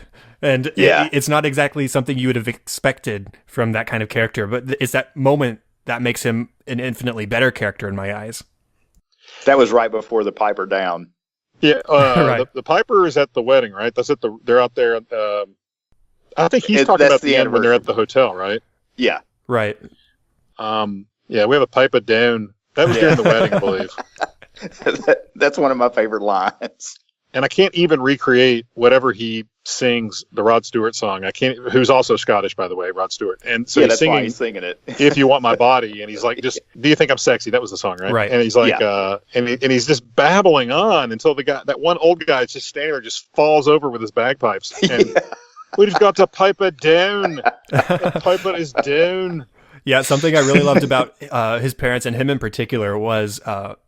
And it's not exactly something you would have expected from that kind of character, but it's that moment that makes him an infinitely better character in my eyes. That was right before the Piper down. Yeah, right. The Piper is at the wedding, right? They're out there. I think he's talking about the end when they're at the hotel, right? Yeah. Right. We have a Piper down. That was during the wedding, I believe. That's one of my favorite lines. And I can't even recreate whatever he sings, the Rod Stewart song. Who's also Scottish, by the way, Rod Stewart. And so that's why he's singing it. If You Want My Body, and he's like, do you think I'm sexy? That was the song, right? Right. And he's like, and he's just babbling on until that one old guy is just standing there, just falls over with his bagpipes. And we just got to pipe it down. The piper is down. Yeah, something I really loved about his parents, and him in particular, was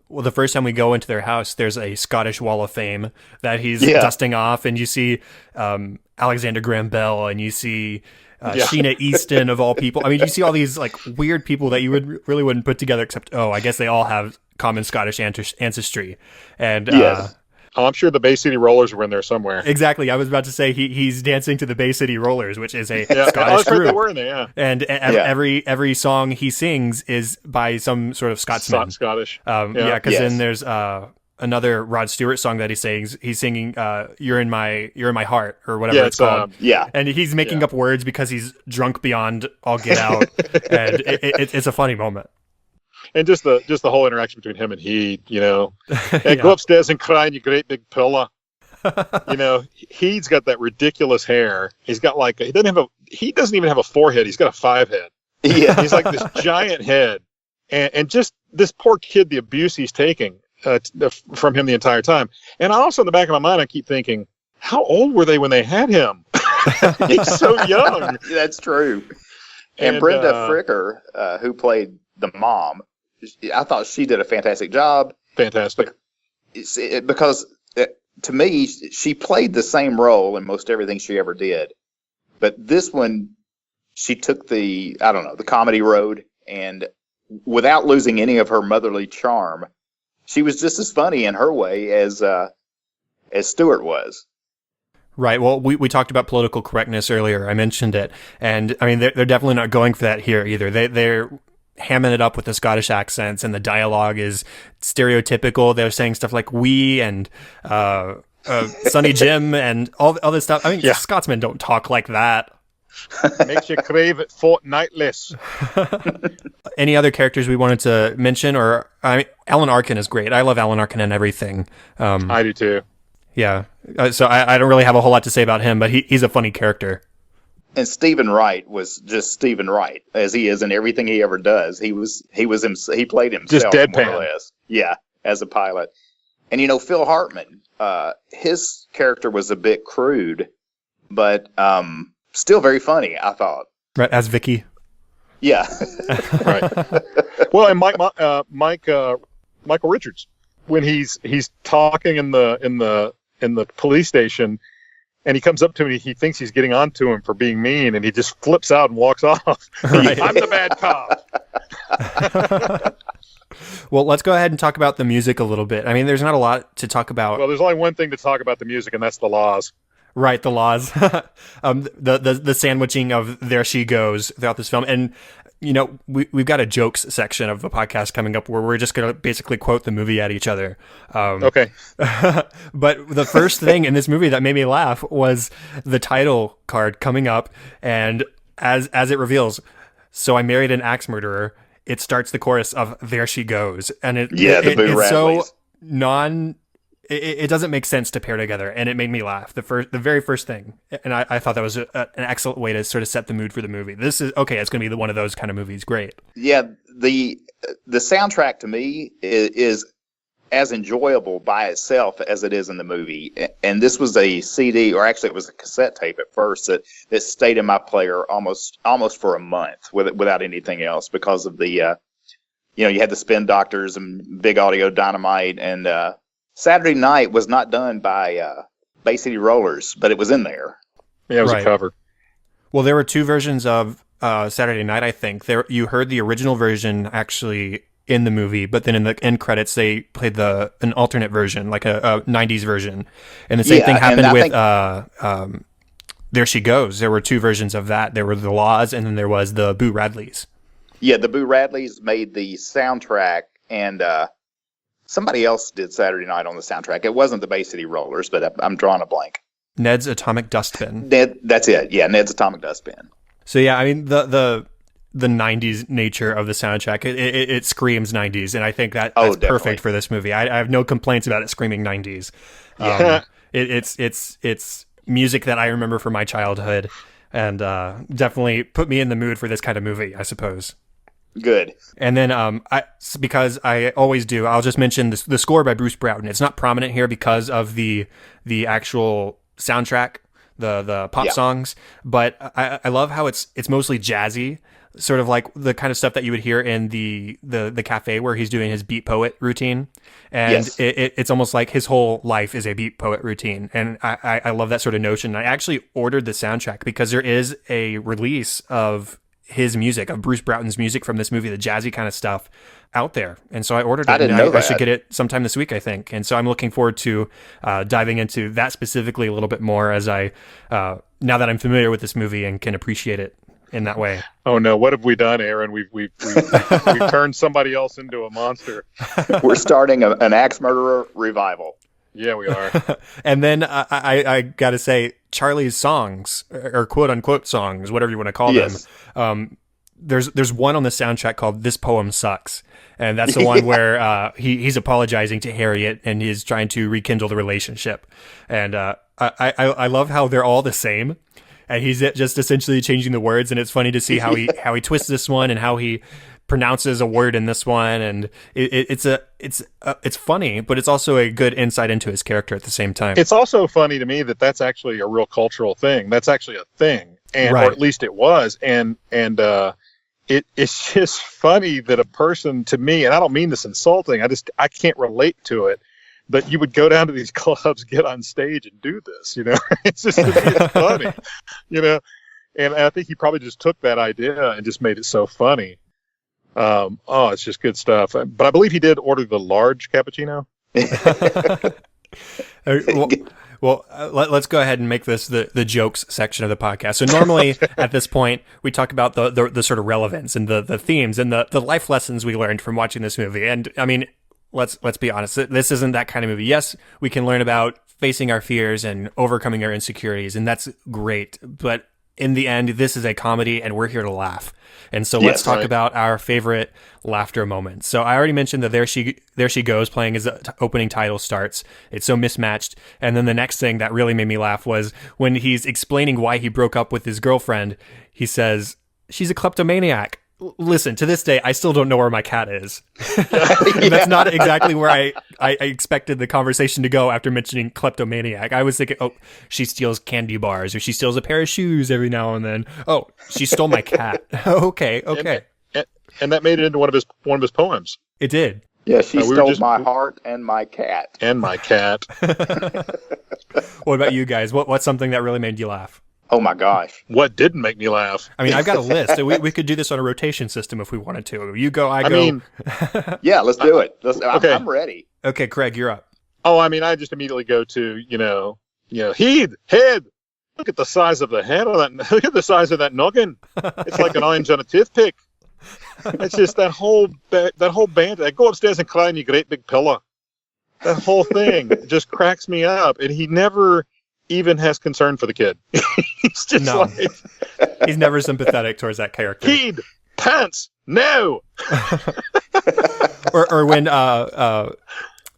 the first time we go into their house, there's a Scottish Wall of Fame that he's dusting off, and you see Alexander Graham Bell, and you see Sheena Easton, of all people. I mean, you see all these like weird people that you really wouldn't put together, except, I guess they all have common Scottish ancestry. And I'm sure the Bay City Rollers were in there somewhere. Exactly. I was about to say he's dancing to the Bay City Rollers, which is a Scottish group. They were in there, And every song he sings is by some sort of Scotsman. Scottish. Because then there's another Rod Stewart song that he sings. He's singing "You're in my heart" or whatever it's called. And he's making up words because he's drunk beyond all get out, and it's a funny moment. And just the whole interaction between him and he, and go upstairs and cry in your great big pillow. He's got that ridiculous hair. He's got he doesn't even have a forehead. He's got a 5 head. Yeah, he's like this giant head, and just this poor kid, the abuse he's taking from him the entire time. And also in the back of my mind, I keep thinking, how old were they when they had him? He's so young. That's true. And Brenda Fricker, who played the mom, I thought she did a fantastic job. Fantastic. Because to me, she played the same role in most everything she ever did. But this one, she took the comedy road, and without losing any of her motherly charm, she was just as funny in her way as Stewart was. Right. Well, we talked about political correctness earlier. I mentioned it. And I mean, they're definitely not going for that here either. They're hamming it up with the Scottish accents, and the dialogue is stereotypical. They're saying stuff like "we" and "Sonny Jim" and all this stuff. I mean, Scotsmen don't talk like that. Makes you crave it fortnightless. Any other characters we wanted to mention? Or Alan Arkin is great. I love Alan Arkin and everything. I do too. Yeah. So I don't really have a whole lot to say about him, but he's a funny character. And Stephen Wright was just Stephen Wright, as he is in everything he ever does. He played himself, just deadpan, more or less. Yeah, as a pilot. And Phil Hartman, his character was a bit crude, but still very funny, I thought. Right, as Vicky. Yeah. Right. Well, and Michael Richards, when he's talking in the police station, and he comes up to him and he thinks he's getting on to him for being mean, and he just flips out and walks off. Right. I'm the bad cop. Well, let's go ahead and talk about the music a little bit. I mean, there's not a lot to talk about. Well, there's only one thing to talk about the music, and that's the laws. Right, the laws. The sandwiching of "There She Goes" throughout this film. And, we've got a jokes section of the podcast coming up where we're just going to basically quote the movie at each other. Okay. But the first thing in this movie that made me laugh was the title card coming up, and as it reveals, "So I married an axe murderer," it starts the chorus of "There She Goes." And the Boo it's so Radleys. It doesn't make sense to pair together, and it made me laugh. The very first thing, and I thought that was an excellent way to sort of set the mood for the movie. This is okay. It's going to be one of those kind of movies. Great. Yeah, the soundtrack to me is as enjoyable by itself as it is in the movie. And this was a CD, or actually it was a cassette tape at first that stayed in my player almost for a month without anything else, because of the you had the Spin Doctors and Big Audio Dynamite, and Saturday Night was not done by Bay City Rollers, but it was in there. Yeah, it was a cover. Well, there were two versions of Saturday Night, I think. You heard the original version actually in the movie, but then in the end credits they played an alternate version, like a 90s version. And the same thing happened with There She Goes. There were two versions of that. There were the Laws, and then there was the Boo Radleys. Yeah, the Boo Radleys made the soundtrack, and somebody else did Saturday Night on the soundtrack. It wasn't the Bay City Rollers, but I'm drawing a blank. Ned's Atomic Dustbin. That's it. Yeah, Ned's Atomic Dustbin. So yeah, I mean the 90s nature of the soundtrack, it screams 90s, and I think that's perfect for this movie. I have no complaints about it screaming 90s. It's music that I remember from my childhood, and definitely put me in the mood for this kind of movie, I suppose. Good. And then because I always do, I'll just mention the score by Bruce Broughton. It's not prominent here because of the actual soundtrack, the pop songs, but I love how it's mostly jazzy, sort of like the kind of stuff that you would hear in the cafe where he's doing his beat poet routine. And it's almost like his whole life is a beat poet routine. And I love that sort of notion. I actually ordered the soundtrack because there is a release of his music, of Bruce Broughton's music from this movie, the jazzy kind of stuff, out there. And so I ordered it. I should get it sometime this week, I think. And so I'm looking forward to diving into that specifically a little bit more as I now that I'm familiar with this movie and can appreciate it in that way. Oh no, what have we done, Aaron? We've turned somebody else into a monster. We're starting an axe murderer revival. Yeah, we are. And then I got to say, Charlie's songs, or quote unquote songs, whatever you want to call them. There's one on the soundtrack called "This Poem Sucks," and that's the one where he's apologizing to Harriet and he's trying to rekindle the relationship. And I love how they're all the same, and he's just essentially changing the words. And it's funny to see how he twists this one and how he pronounces a word in this one. And it's funny, but it's also a good insight into his character at the same time. It's also funny to me that that's actually a real cultural thing. That's actually a thing, and Right. or at least it was. And it's just funny that a person, to me, and I don't mean this insulting, I can't relate to it, but you would go down to these clubs, get on stage and do this, you know. It's funny, you know. And I think he probably just took that idea and just made it so funny. It's just good stuff. But I believe he did order the large cappuccino. Let's go ahead and make this the jokes section of the podcast. So normally at this point, we talk about the sort of relevance and the themes and the life lessons we learned from watching this movie. And I mean, let's be honest, this isn't that kind of movie. Yes, we can learn about facing our fears and overcoming our insecurities, and that's great. But in the end, this is a comedy, and we're here to laugh. And so let's talk about our favorite laughter moments. So I already mentioned that There She Goes playing as the opening title starts. It's so mismatched. And then the next thing that really made me laugh was when he's explaining why he broke up with his girlfriend. He says, she's a kleptomaniac. Listen, to this day, I still don't know where my cat is. That's not exactly where I expected the conversation to go after mentioning kleptomaniac. I was thinking, oh, she steals candy bars, or she steals a pair of shoes every now and then. Oh, she stole my cat. Okay. And that made it into one of his poems. It did. Yeah, she stole my heart and my cat. And my cat. What about you guys? What's something that really made you laugh? Oh my gosh. What didn't make me laugh? I mean, I've got a list. We could do this on a rotation system if we wanted to. You go, I go. mean, yeah, let's do it. Okay. I'm ready. Okay, Craig, you're up. Oh, I mean, I just immediately go to, head. Look at the size of the head of that. Look at the size of that noggin. It's like an orange on a toothpick. It's just that whole band. I go upstairs and cry on your great big pillow. That whole thing just cracks me up, and he never even has concern for the kid. He's just he's never sympathetic towards that character. Heed, pants, no. or when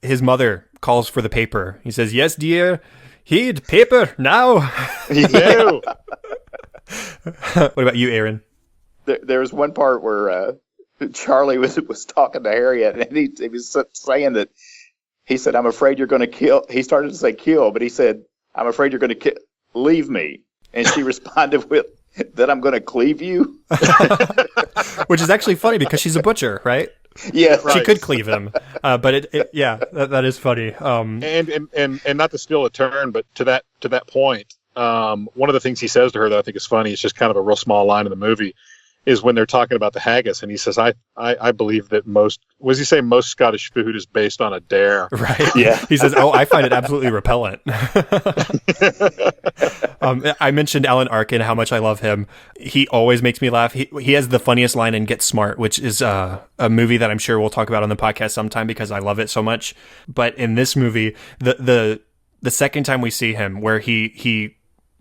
his mother calls for the paper, he says, "Yes, dear. Heed, paper now." No. What about you, Aaron? There was one part where Charlie was talking to Harriet, and he was saying that he said, "I'm afraid you're going to kill." He started to say "kill," but he said, "I'm afraid you're going to leave me." And she responded with, "That I'm going to cleave you." Which is actually funny because she's a butcher, right? Yeah, She right. could cleave him, but that is funny. And not to steal a turn, but to that point, one of the things he says to her that I think is funny, it's just kind of a real small line in the movie, is when they're talking about the haggis, and he says, I believe that most Scottish food is based on a dare. Right. Yeah. He says, "Oh, I find it absolutely repellent." I mentioned Alan Arkin, how much I love him. He always makes me laugh. He has the funniest line in Get Smart, which is a movie that I'm sure we'll talk about on the podcast sometime because I love it so much. But in this movie, the second time we see him, where he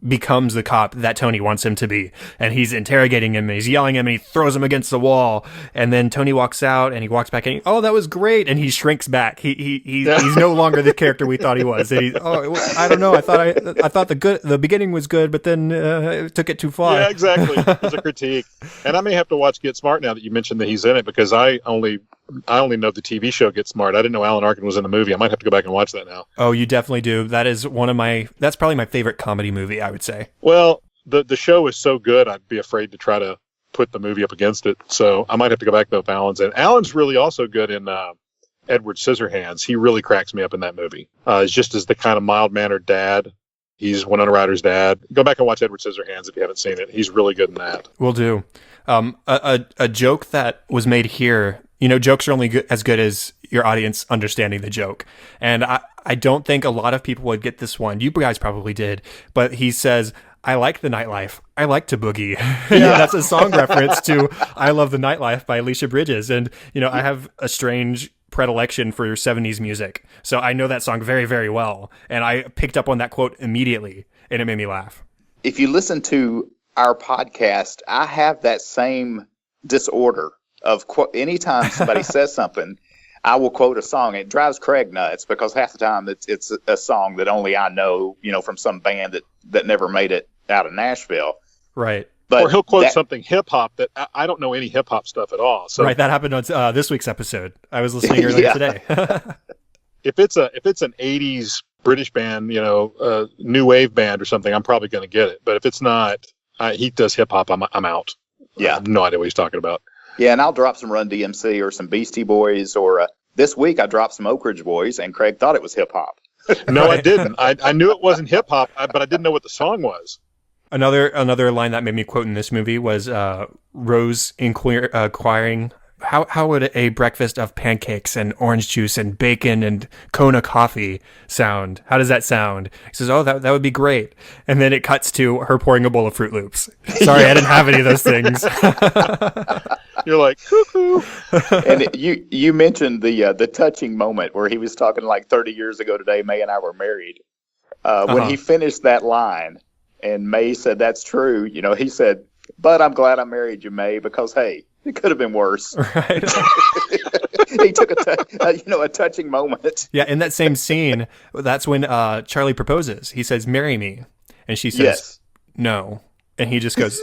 becomes the cop that Tony wants him to be, and he's interrogating him and he's yelling at him and he throws him against the wall, and then Tony walks out and he walks back and "Oh, that was great," and he shrinks back. He's no longer the character we thought he was. And I don't know, I thought the beginning was good, but then it took it too far. Yeah, exactly. It's a critique. And I may have to watch Get Smart now that you mentioned that he's in it, because I only know the TV show Get Smart. I didn't know Alan Arkin was in the movie. I might have to go back and watch that now. Oh, you definitely do. That is that's probably my favorite comedy movie, I would say. Well, the show is so good, I'd be afraid to try to put the movie up against it. So I might have to go back to if Alan's in. Alan's really also good in Edward Scissorhands. He really cracks me up in that movie. He's just as the kind of mild-mannered dad. He's Winona Ryder's dad. Go back and watch Edward Scissorhands if you haven't seen it. He's really good in that. Will do. A joke that was made here, jokes are only as good as your audience understanding the joke. And I don't think a lot of people would get this one. You guys probably did. But he says, I like the nightlife. I like to boogie. Yeah, that's a song reference to I Love the Nightlife by Alicia Bridges. And, I have a strange predilection for 70s music. So I know that song very, very well. And I picked up on that quote immediately, and it made me laugh. If you listen to our podcast, I have that same disorder of anytime somebody says something, I will quote a song. It drives Craig nuts because half the time it's a song that only I know, from some band that never made it out of Nashville. Right. But or he'll quote something hip hop that I don't know any hip hop stuff at all. So right, that happened on this week's episode. I was listening earlier today. If it's an '80s British band, new wave band or something, I'm probably going to get it. But if it's not, he does hip hop, I'm out. Yeah, I have no idea what he's talking about. Yeah, and I'll drop some Run DMC or some Beastie Boys, or this week I dropped some Oak Ridge Boys, and Craig thought it was hip hop. No, I didn't. I knew it wasn't hip hop, but I didn't know what the song was. Another line that made me quote in this movie was Rose inquiring, how would a breakfast of pancakes and orange juice and bacon and Kona coffee sound? How does that sound? He says, oh, that would be great. And then it cuts to her pouring a bowl of Fruit Loops. Sorry, I didn't have any of those things. You're like, cuckoo. And you mentioned the touching moment where he was talking like 30 years ago today, May and I were married. When he finished that line, and May said, that's true. He said, but I'm glad I married you, May, because, hey, it could have been worse. Right. He took a touching moment. Yeah, in that same scene, that's when Charlie proposes. He says, marry me. And she says, yes. No. And he just goes,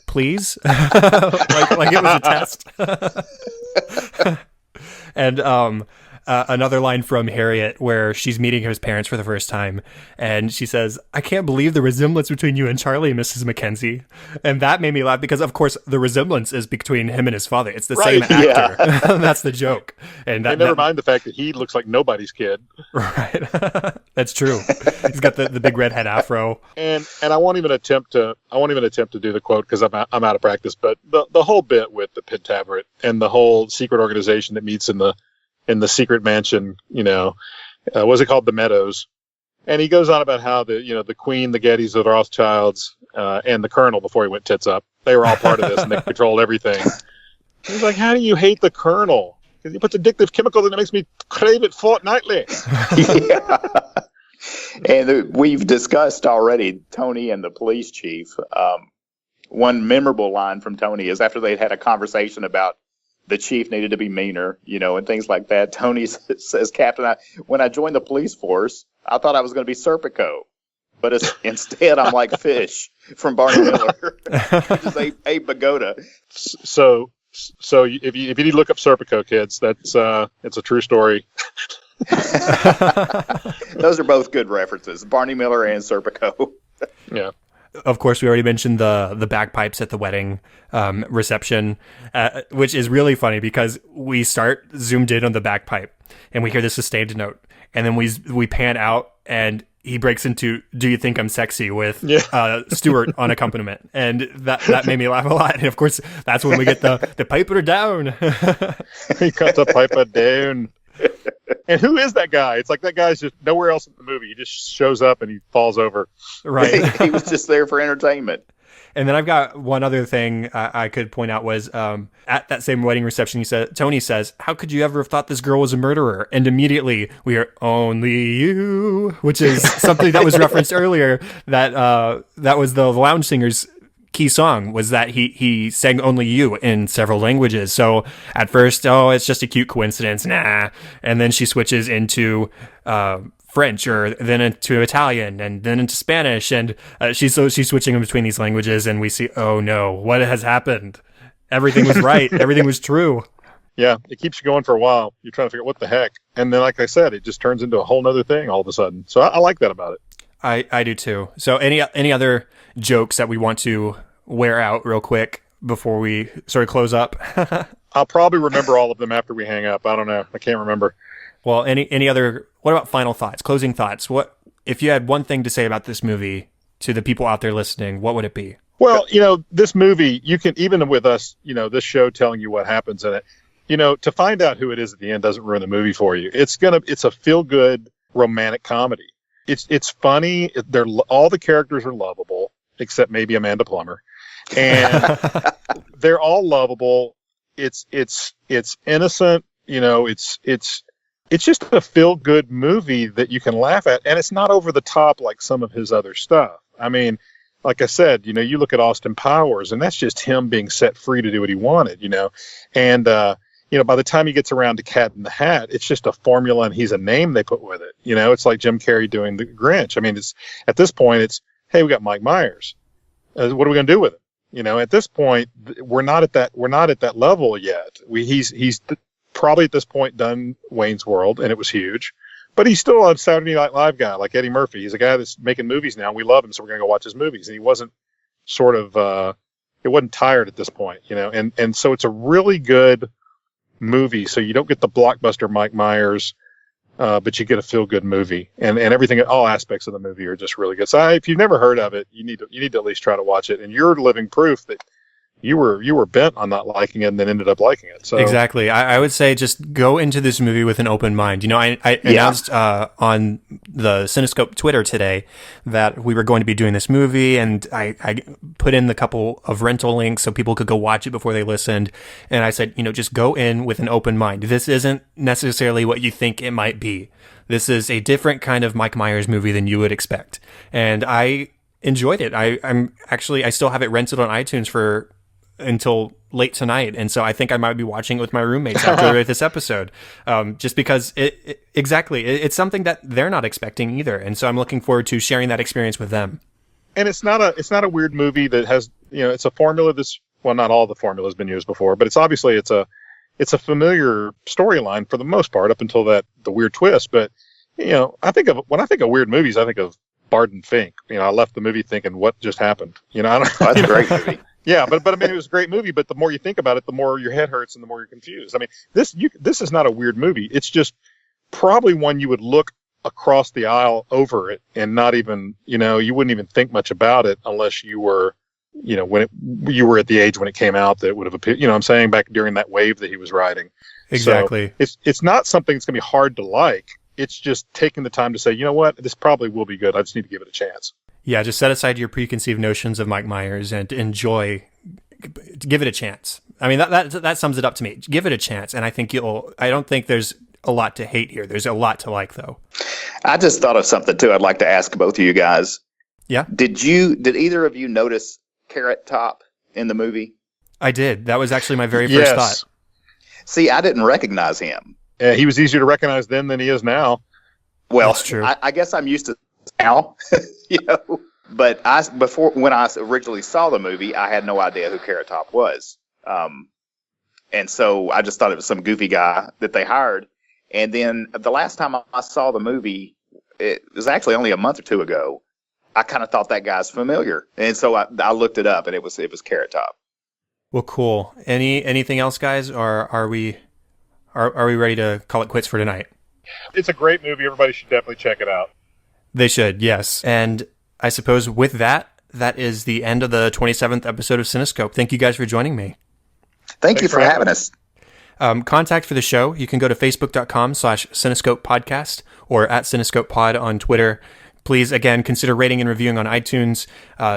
please? like it was a test. And another line from Harriet where she's meeting his parents for the first time, and she says, I can't believe the resemblance between you and Charlie, Mrs. Mackenzie. And that made me laugh because, of course, the resemblance is between him and his father. It's the same actor. Yeah. That's the joke. And never mind the fact that he looks like nobody's kid. Right. That's true. He's got the big red head afro. And I won't even attempt to do the quote because I'm out of practice. But the whole bit with the Pentaveret and the whole secret organization that meets in the secret mansion, what's it called? The Meadows. And he goes on about how the Queen, the Gettys, the Rothschilds, and the Colonel, before he went tits up, they were all part of this and they controlled everything. He's like, how do you hate the Colonel? Because he puts addictive chemical that makes me crave it fortnightly. Yeah. And we've discussed already Tony and the police chief. One memorable line from Tony is after they'd had a conversation about the chief needed to be meaner, and things like that. Tony says, Captain, when I joined the police force, I thought I was going to be Serpico. But instead, I'm like Fish from Barney Miller, which is a pagoda. So if you need to look up Serpico, kids, it's a true story. Those are both good references, Barney Miller and Serpico. Yeah. Of course, we already mentioned the bagpipes at the wedding reception, which is really funny because we start zoomed in on the bagpipe and we hear the sustained note, and then we pan out and he breaks into "Do You Think I'm Sexy" with Stewart on accompaniment, and that made me laugh a lot. And of course, that's when we get the piper down. He cut the piper down. And who is that guy? It's like that guy's just nowhere else in the movie. He just shows up and he falls over. Right. He was just there for entertainment. And then I've got one other thing I could point out was at that same wedding reception, Tony says, how could you ever have thought this girl was a murderer? And immediately we hear "Only You," which is something that was referenced earlier, that was the Lounge Singers' key song, was that he sang "Only You" in several languages. So at first, it's just a cute coincidence, nah. And then she switches into French, or then into Italian, and then into Spanish, and she's switching in between these languages, and we see, oh no, what has happened? Everything was right. Everything was true. Yeah, it keeps you going for a while. You're trying to figure out what the heck, and then, like I said, it just turns into a whole nother thing all of a sudden. So I like that about it. I do too. So any other jokes that we want to wear out real quick before we sort of close up? I'll probably remember all of them after we hang up. I don't know. I can't remember. Well, any other, what about final thoughts, closing thoughts? What, if you had one thing to say about this movie to the people out there listening, what would it be? Well, this movie, you can, even with us, this show telling you what happens in it, to find out who it is at the end doesn't ruin the movie for you. It's a feel-good romantic comedy. It's funny. All the characters are lovable. except maybe Amanda Plummer, and they're all lovable. It's innocent, it's just a feel-good movie that you can laugh at, and it's not over the top like some of his other stuff. I mean, like I said, you look at Austin Powers, and that's just him being set free to do what he wanted, and by the time he gets around to Cat in the Hat, it's just a formula, and he's a name they put with it. It's like Jim Carrey doing the Grinch. I mean, it's at this point, it's, hey, we got Mike Myers. What are we going to do with it? At this point, we're not at that level yet. He's probably at this point done Wayne's World, and it was huge, but he's still a Saturday Night Live guy like Eddie Murphy. He's a guy that's making movies now, and we love him, so we're going to go watch his movies. And he wasn't it wasn't tired at this point, and so it's a really good movie. So you don't get the blockbuster Mike Myers, but you get a feel-good movie, and everything, all aspects of the movie are just really good. So if you've never heard of it, you need to at least try to watch it. And you're living proof that you were bent on not liking it and then ended up liking it. So exactly. I would say just go into this movie with an open mind. I announced on the Cinescope Twitter today that we were going to be doing this movie, and I put in the couple of rental links so people could go watch it before they listened. And I said, just go in with an open mind. This isn't necessarily what you think it might be. This is a different kind of Mike Myers movie than you would expect. And I enjoyed it. I still have it rented on iTunes until late tonight, and so I think I might be watching it with my roommates after this episode, just because it's something that they're not expecting either, and so I'm looking forward to sharing that experience with them. And it's not a weird movie that has, it's a formula not all the formula has been used before, but it's a familiar storyline for the most part up until the weird twist. But when I think of weird movies, I think of Barton Fink. I left the movie thinking, what just happened? That's a great movie. Yeah, but I mean, it was a great movie. But the more you think about it, the more your head hurts and the more you're confused. I mean, this is not a weird movie. It's just probably one you would look across the aisle over it and not even, you wouldn't even think much about it unless you were, you were at the age when it came out that it would have appeared. I'm saying, back during that wave that he was riding. Exactly. So it's not something that's going to be hard to like. It's just taking the time to say, you know what, this probably will be good. I just need to give it a chance. Yeah, just set aside your preconceived notions of Mike Myers and give it a chance. I mean, that sums it up to me. Give it a chance, and I think I don't think there's a lot to hate here. There's a lot to like, though. I just thought of something, too, I'd like to ask both of you guys. Yeah? Did either of you notice Carrot Top in the movie? I did. That was actually my very first thought. See, I didn't recognize him. Yeah, he was easier to recognize then than he is now. Well, that's true. I guess I'm used to now, But when I originally saw the movie, I had no idea who Carrot Top was, and so I just thought it was some goofy guy that they hired. And then the last time I saw the movie, it was actually only a month or two ago. I kind of thought that guy's familiar, and so I looked it up, and it was Carrot Top. Well, cool. Anything else, guys, or are we ready to call it quits for tonight? It's a great movie. Everybody should definitely check it out. They should, yes. And I suppose with that is the end of the 27th episode of Cinescope. Thank you guys for joining me. Thanks you for having us. Contact for the show, you can go to facebook.com/Cinescope Podcast or at Cinescope Pod on Twitter. Please, again, consider rating and reviewing on iTunes.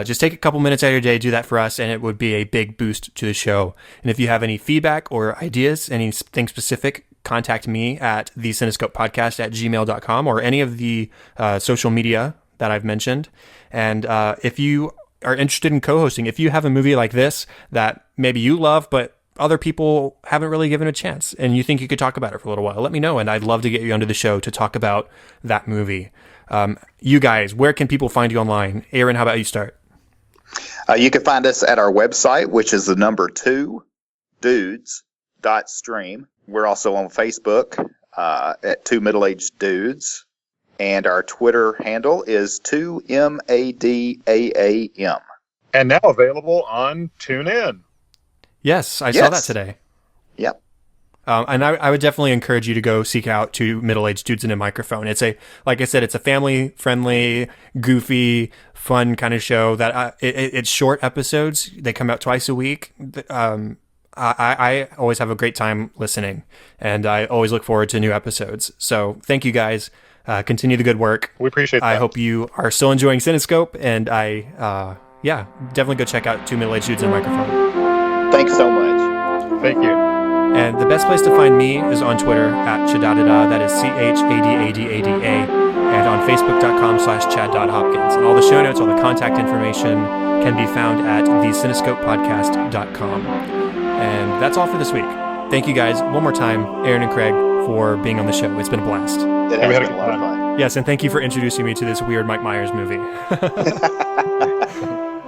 Just take a couple minutes out of your day, do that for us, and it would be a big boost to the show. And if you have any feedback or ideas, anything specific, contact me at thecinescopepodcast@gmail.com or any of the social media that I've mentioned. And if you are interested in co-hosting, if you have a movie like this that maybe you love, but other people haven't really given a chance and you think you could talk about it for a little while, let me know. And I'd love to get you onto the show to talk about that movie. You guys, where can people find you online? Aaron, how about you start? You can find us at our website, which is the number 2dudes.stream. We're also on Facebook at 2 Middle-Aged Dudes. And our Twitter handle is 2MADAAM. And now available on TuneIn. Yes, I saw that today. Yep. And I would definitely encourage you to go seek out 2 Middle-Aged Dudes and a Microphone. It's like I said, it's a family-friendly, goofy, fun kind of show that it's short episodes. They come out twice a week. I always have a great time listening, and I always look forward to new episodes. So thank you guys. Continue the good work. We appreciate that. I hope you are still enjoying Cinescope, and I yeah, definitely go check out Two Middle-Aged Dudes and a Microphone. Thanks so much. Thank you. And the best place to find me is on Twitter at Chadadada, that is CHADADADA, and on Facebook.com/Chad.Hopkins. And all the show notes, all the contact information can be found at thecinescopepodcast.com. And that's all for this week. Thank you guys one more time, Aaron and Craig, for being on the show. It's been a blast. It has been a lot of fun. Yes, and thank you for introducing me to this weird Mike Myers movie.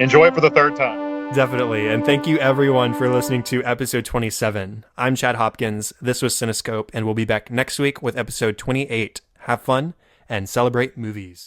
Enjoy it for the third time. Definitely. And thank you everyone for listening to episode 27. I'm Chad Hopkins. This was Cinescope, and we'll be back next week with episode 28. Have fun and celebrate movies.